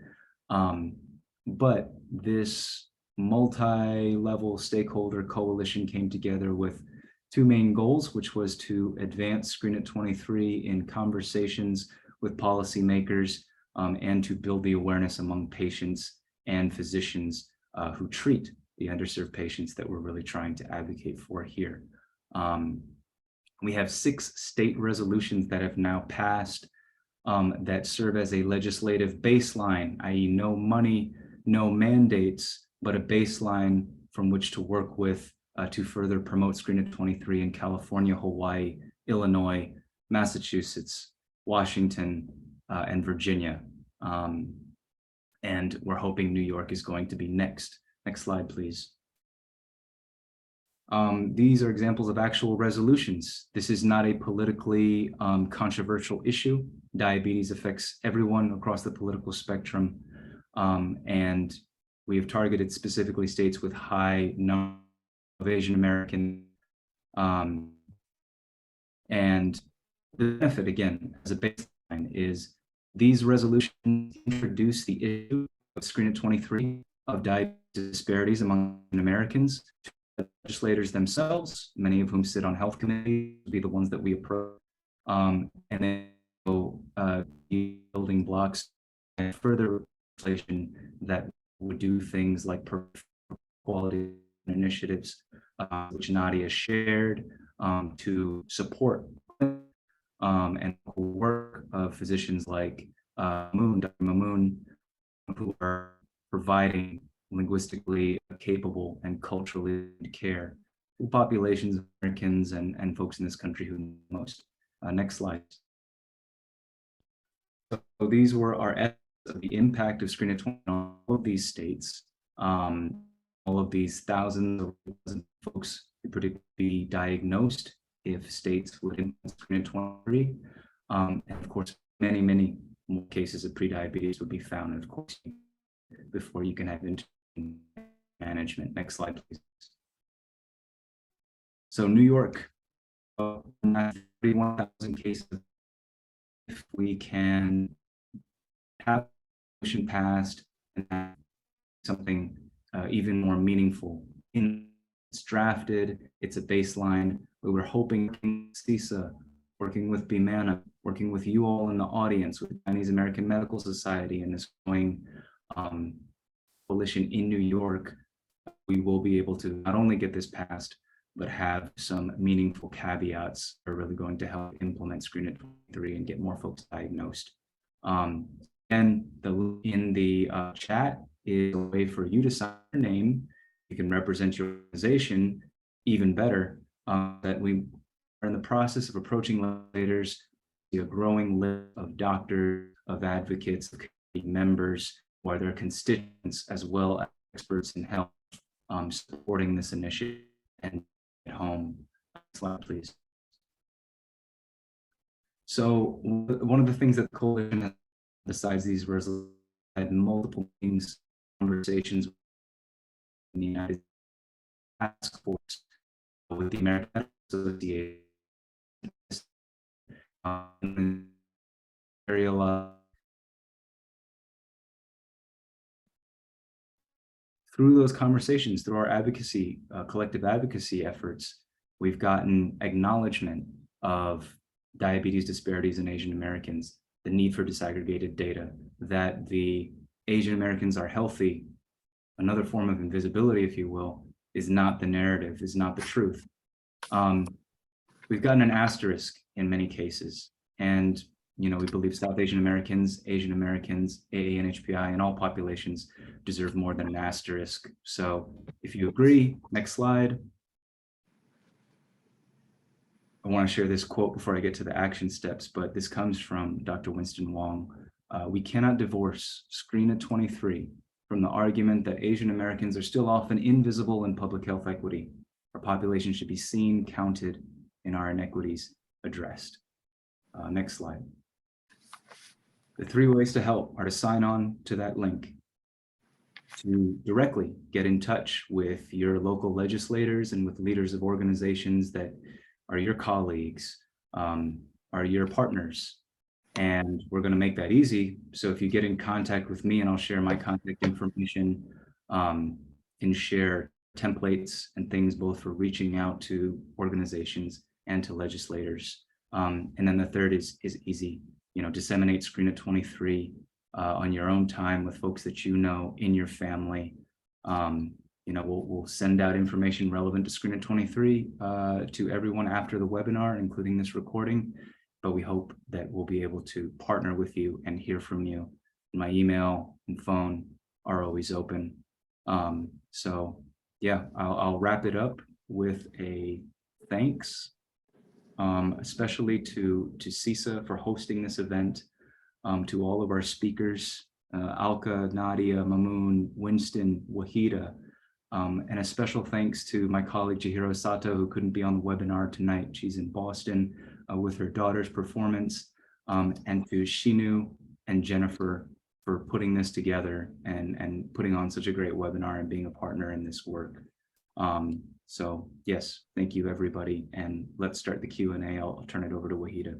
But this multi-level stakeholder coalition came together with two main goals, which was to advance Screen at 23 in conversations with policymakers and to build the awareness among patients and physicians who treat the underserved patients that we're really trying to advocate for here. We have 6 state resolutions that have now passed that serve as a legislative baseline, i.e. no money, no mandates, but a baseline from which to work with to further promote Screen at 23 in California, Hawaii, Illinois, Massachusetts, Washington, and Virginia. And we're hoping New York is going to be next. Next slide, please. These are examples of actual resolutions. This is not a politically controversial issue. Diabetes affects everyone across the political spectrum. And we have targeted specifically states with high number of Asian American. And the benefit, again, as a baseline, is these resolutions introduce the issue of Screen at 23 of diabetes disparities among Americans to legislators themselves, many of whom sit on health committees, will be the ones that we approach. And then building blocks and further legislation that would do things like quality initiatives, which Nadia shared, to support and work of physicians like Dr. Mamoon, who are providing linguistically capable and culturally care to populations of Americans and folks in this country who need most. Next slide. So these were our estimates of the impact of Screen at 20 on all of these states. All of these thousands of folks who could be diagnosed if states would implement Screen at 23. And of course, many more cases of prediabetes would be found, and of course, before you can have management. Next slide, please. So New York, 31,000 cases. If we can have motion passed and have something even more meaningful. It's drafted, it's a baseline. We were hoping CISA, working with BMANA, working with you all in the audience, with Chinese American Medical Society and this growing coalition in New York, we will be able to not only get this passed, but have some meaningful caveats that are really going to help implement Screen at 23 and get more folks diagnosed. And in the chat is a way for you to sign your name. You can represent your organization even better. That we are in the process of approaching legislators, a growing list of doctors, of advocates, of community members, who are their constituents, as well as experts in health, supporting this initiative and at home. Next slide, please. So one of the things that the coalition has, besides these resolutions, had multiple meetings, conversations in the United Task Force with the American Medical Association, through those conversations, through our advocacy, collective advocacy efforts, we've gotten acknowledgement of diabetes disparities in Asian Americans, the need for disaggregated data, that the Asian Americans are healthy. Another form of invisibility, if you will, is not the narrative, is not the truth. We've gotten an asterisk in many cases. And we believe South Asian Americans, AA and HPI, and all populations deserve more than an asterisk. So if you agree, next slide. I want to share this quote before I get to the action steps, but this comes from Dr. Winston Wong. We cannot divorce Screen at 23 from the argument that Asian Americans are still often invisible in public health equity. Our population should be seen, counted, and our inequities addressed. Next slide. The 3 ways to help are to sign on to that link, to directly get in touch with your local legislators and with leaders of organizations that are your colleagues, are your partners. And we're going to make that easy. So if you get in contact with me, and I'll share my contact information, and share templates and things both for reaching out to organizations and to legislators. And then the third is easy. Disseminate Screen at 23 on your own time with folks that in your family. We'll send out information relevant to Screen at 23 to everyone after the webinar, including this recording. But we hope that we'll be able to partner with you and hear from you. My email and phone are always open. So yeah, I'll wrap it up with a thanks. Especially to CISA for hosting this event, to all of our speakers, Alka, Nadia, Mamoon, Winston, Wahida, and a special thanks to my colleague Chihiro Sato, who couldn't be on the webinar tonight. She's in Boston with her daughter's performance, and to Shinu and Jennifer for putting this together and putting on such a great webinar and being a partner in this work. So yes, thank you everybody, and let's start the Q&A. I'll turn it over to Wahida.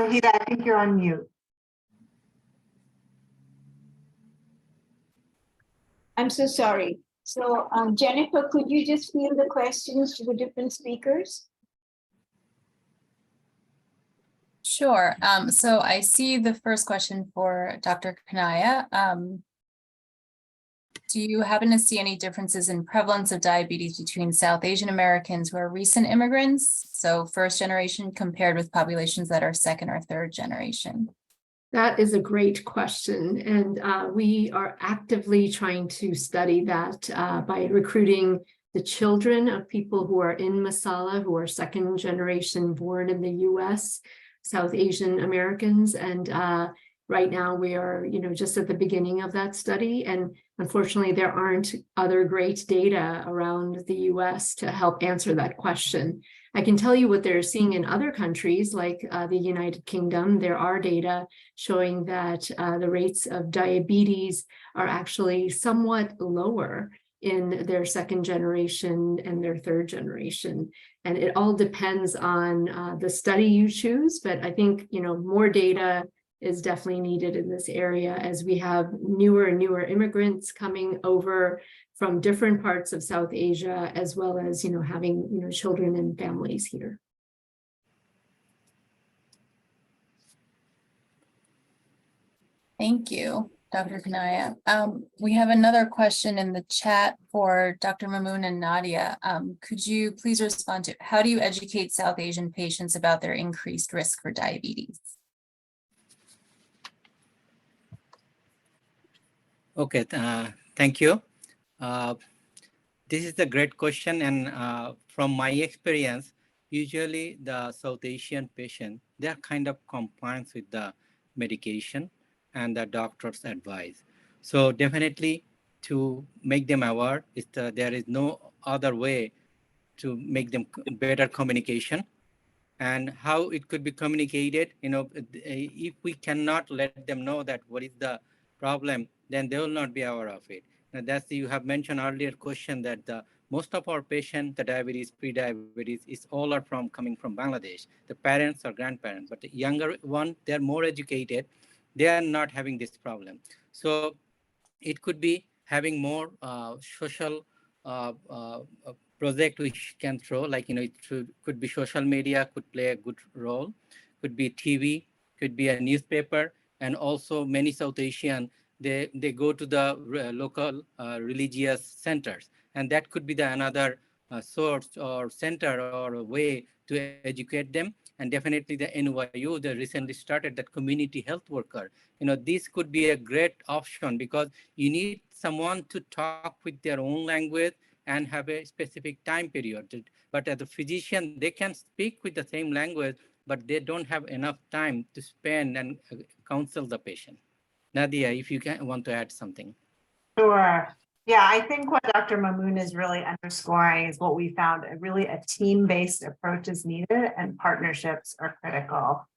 Wahida, I think you're on mute. I'm so sorry. So Jennifer, could you just field the questions to the different speakers? Sure. So I see the first question for Dr. Kanaya. Do you happen to see any differences in prevalence of diabetes between South Asian Americans who are recent immigrants, so first generation, compared with populations that are second or third generation? That is a great question, and we are actively trying to study that by recruiting the children of people who are in Masala, who are second generation born in the US, South Asian Americans, and right now we are, just at the beginning of that study, and unfortunately there aren't other great data around the US to help answer that question. I can tell you what they're seeing in other countries like the United Kingdom. There are data showing that the rates of diabetes are actually somewhat lower in their second generation and their third generation. And it all depends on the study you choose, but I think, more data is definitely needed in this area as we have newer and newer immigrants coming over from different parts of South Asia, as well as, having, children and families here. Thank you, Dr. Kanaya. We have another question in the chat for Dr. Mamoon and Nadia. Could you please respond to, how do you educate South Asian patients about their increased risk for diabetes? Okay, thank you. This is a great question, and from my experience, usually the South Asian patient, they are kind of compliant with the medication and the doctor's advice. So definitely to make them aware, there is no other way to make them better communication. And how it could be communicated, if we cannot let them know that what is the problem, then they will not be aware of it. Now that's, you have mentioned earlier question that most of our patients, the diabetes, pre-diabetes, is all are coming from Bangladesh, the parents or grandparents, but the younger one, they're more educated, they are not having this problem. So it could be having more social project which can throw, like, could be social media, could play a good role, could be TV, could be a newspaper, and also many South Asian, they go to the local religious centers, and that could be the another source or center or a way to educate them. And definitely the NYU, they recently started that community health worker. This could be a great option because you need someone to talk with their own language and have a specific time period. But as a physician, they can speak with the same language, but they don't have enough time to spend and counsel the patient. Nadia, if you want to add something. Sure. Yeah, I think what Dr. Mamoon is really underscoring is what we found, really a team-based approach is needed and partnerships are critical.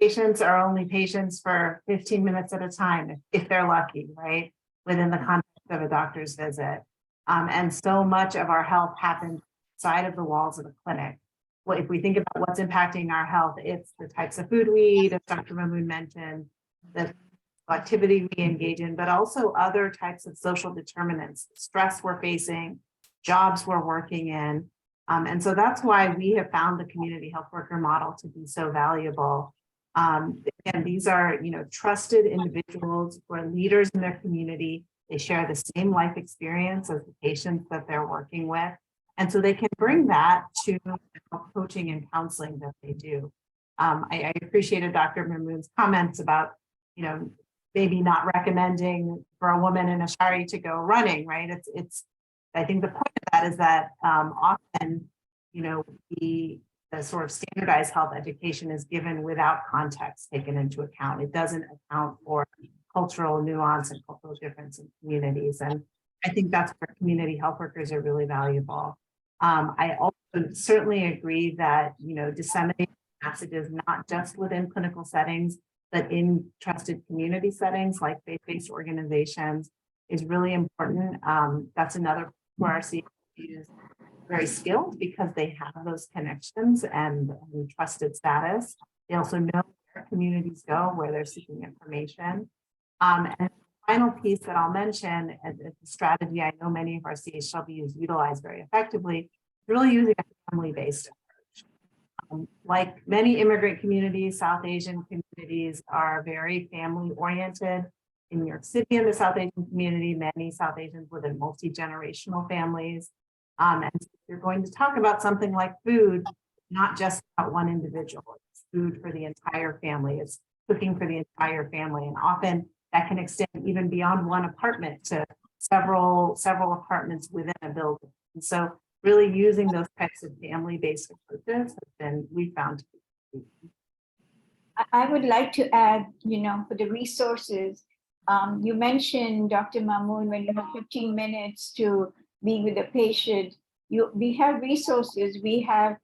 Patients are only patients for 15 minutes at a time, if they're lucky, right? Within the context of a doctor's visit. And so much of our health happens outside of the walls of the clinic. Well, if we think about what's impacting our health, it's the types of food we eat, as Dr. Mamoon mentioned, the activity we engage in, but also other types of social determinants, stress we're facing, jobs we're working in. And so that's why we have found the community health worker model to be so valuable. And these are, trusted individuals who are leaders in their community. They share the same life experience as the patients that they're working with. And so they can bring that to the coaching and counseling that they do. I appreciated Dr. Mamoon's comments about, maybe not recommending for a woman in a shari to go running, right? I think the point of that is that often, the sort of standardized health education is given without context taken into account. It doesn't account for cultural nuance and cultural difference in communities. And I think that's where community health workers are really valuable. I also certainly agree that, disseminating messages, not just within clinical settings, but in trusted community settings like faith-based organizations is really important. That's another where our CFP is very skilled because they have those connections and trusted status. They also know where communities go, where they're seeking information. And the final piece that I'll mention, and the strategy I know many of our CHWs utilize very effectively, really using a family-based approach. Like many immigrant communities, South Asian communities are very family-oriented. In New York City, in the South Asian community, many South Asians live in multi-generational families. And so you're going to talk about something like food, not just about one individual. It's food for the entire family. It's cooking for the entire family. And often that can extend even beyond one apartment to several apartments within a building. And so really using those types of family-based approaches have been, we found to be. I would like to add, for the resources, you mentioned, Dr. Mamoon, when you have 15 minutes to be with a patient, we have resources. We have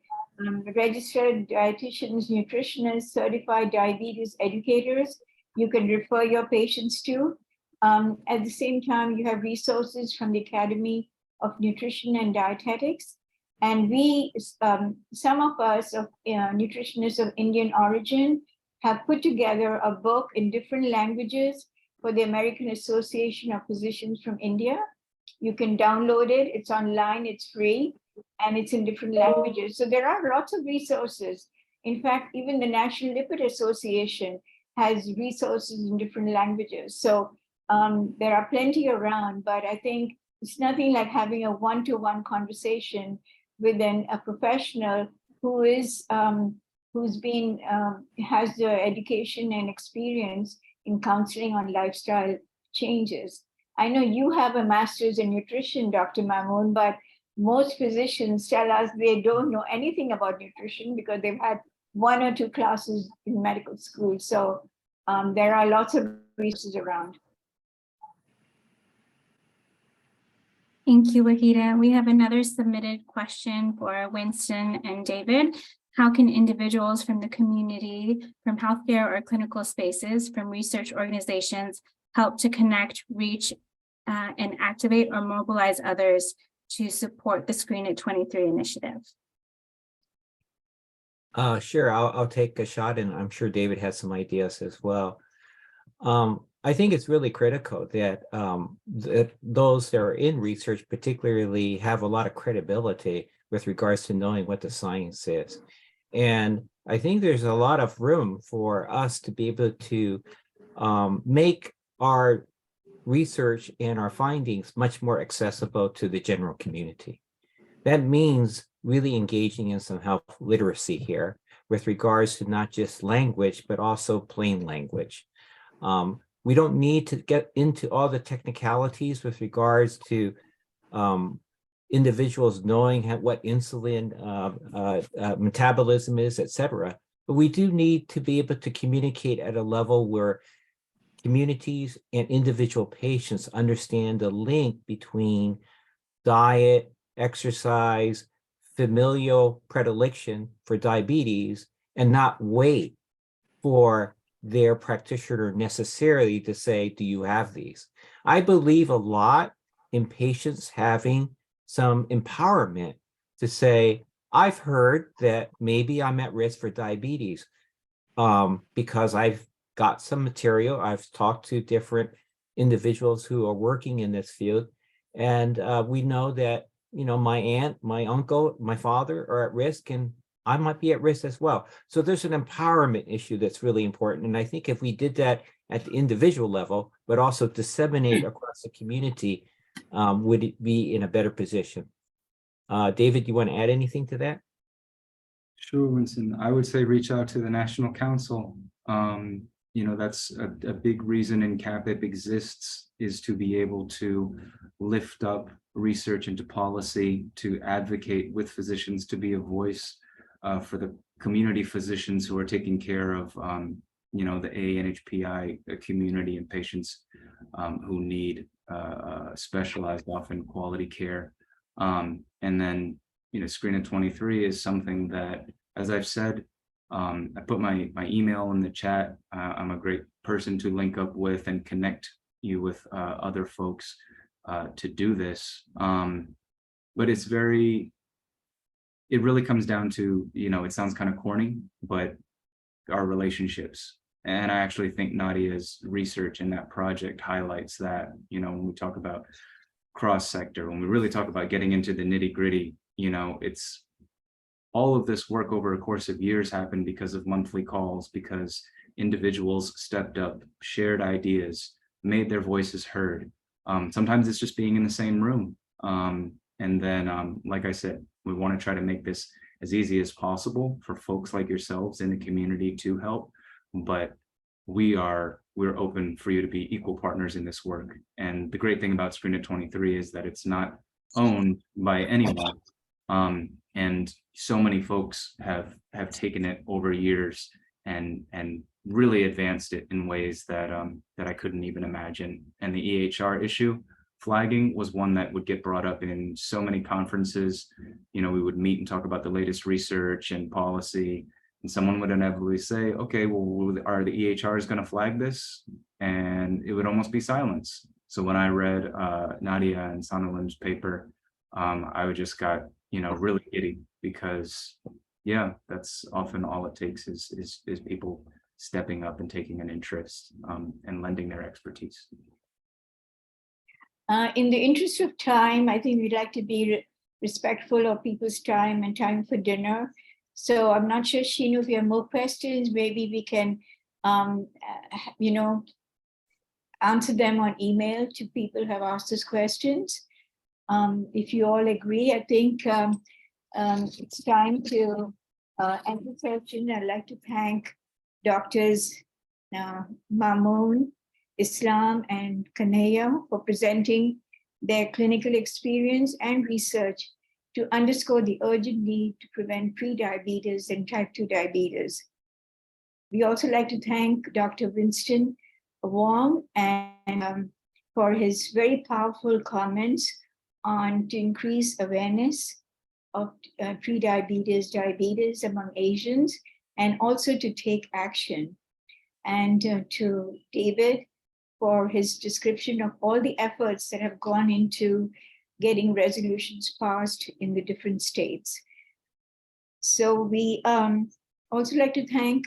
registered dietitians, nutritionists, certified diabetes educators you can refer your patients to. At the same time, you have resources from the Academy of Nutrition and Dietetics. And we, some of us, nutritionists of Indian origin, have put together a book in different languages for the American Association of Physicians from India. You can download it, it's online, it's free, and it's in different languages. So there are lots of resources. In fact, even the National Lipid Association has resources in different languages. So there are plenty around, but I think it's nothing like having a one-to-one conversation with a professional who is, has the education and experience in counseling on lifestyle changes. I know you have a master's in nutrition, Dr. Mamoon, but most physicians tell us they don't know anything about nutrition because they've had 1 or 2 classes in medical school. So there are lots of resources around. Thank you, Wahida. We have another submitted question for Winston and David. How can individuals from the community, from healthcare or clinical spaces, from research organizations, help to connect, reach, and activate or mobilize others to support the Screen at 23 initiative? Sure, I'll take a shot, and I'm sure David has some ideas as well. I think it's really critical that, that those that are in research particularly have a lot of credibility with regards to knowing what the science is. And I think there's a lot of room for us to be able to make our research and our findings much more accessible to the general community. That means really engaging in some health literacy here with regards to not just language, but also plain language. We don't need to get into all the technicalities with regards to individuals knowing what insulin metabolism is, et cetera. But we do need to be able to communicate at a level where communities and individual patients understand the link between diet, exercise, familial predilection for diabetes, and not wait for their practitioner necessarily to say, do you have these? I believe a lot in patients having some empowerment to say, I've heard that maybe I'm at risk for diabetes because I've got some material. I've talked to different individuals who are working in this field. And we know that, my aunt, my uncle, my father are at risk, and I might be at risk as well. So there's an empowerment issue that's really important. And I think if we did that at the individual level, but also disseminate across the community, would it be in a better position? David, you want to add anything to that? Sure, Winston. I would say reach out to the National Council. That's a big reason NCAPIP exists, is to be able to lift up research into policy, to advocate with physicians, to be a voice for the community physicians who are taking care of, the ANHPI community and patients who need specialized, often quality care. And then, Screen at 23 is something that, as I've said, I put my email in the chat. I'm a great person to link up with and connect you with other folks to do this. But it really comes down to, it sounds kind of corny, but our relationships. And I actually think Nadia's research in that project highlights that, you know, when we talk about cross-sector, when we really talk about getting into the nitty-gritty, you know, it's all of this work over a course of years happened because of monthly calls, because individuals stepped up, shared ideas, made their voices heard. Sometimes it's just being in the same room. And then, like I said, we want to try to make this as easy as possible for folks like yourselves in the community to help. But we're open for you to be equal partners in this work. And the great thing about Screen at 23 is that it's not owned by anyone. And so many folks have taken it over years and really advanced it in ways that that I couldn't even imagine. And the EHR issue flagging was one that would get brought up in so many conferences. You know, we would meet and talk about the latest research and policy, and someone would inevitably say, okay, well, are the EHRs going to flag this? And it would almost be silence. So when I read Nadia and Sanalim's paper, I just got, you know, really giddy, because yeah, that's often all it takes is people stepping up and taking an interest and lending their expertise. In the interest of time, I think we'd like to be respectful of people's time and time for dinner. So I'm not sure, Sheenu, if you have more questions, maybe we can, you know, answer them on email to people who have asked us questions. If you all agree, I think it's time to end the session. I'd like to thank Doctors Mamoon, Islam, and Kanaya for presenting their clinical experience and research to underscore the urgent need to prevent prediabetes and type 2 diabetes. We also like to thank Dr. Winston Wong and for his very powerful comments on to increase awareness of prediabetes, diabetes among Asians, and also to take action. And to David for his description of all the efforts that have gone into getting resolutions passed in the different states. So we also like to thank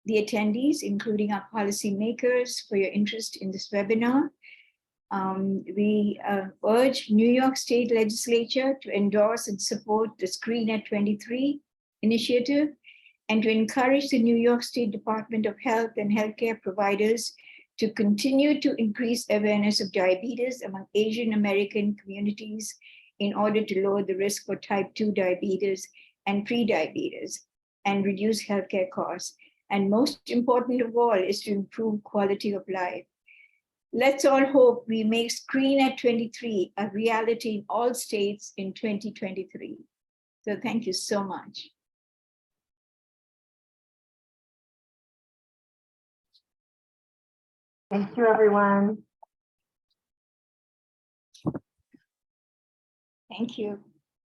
the attendees, including our policymakers, for your interest in this webinar. We urge New York State Legislature to endorse and support the Screen at 23 initiative, and to encourage the New York State Department of Health and healthcare providers to continue to increase awareness of diabetes among Asian American communities in order to lower the risk for type 2 diabetes and prediabetes and reduce healthcare costs. And most important of all is to improve quality of life. Let's all hope we make Screen at 23 a reality in all states in 2023. So thank you so much. Thank you, everyone. Thank you.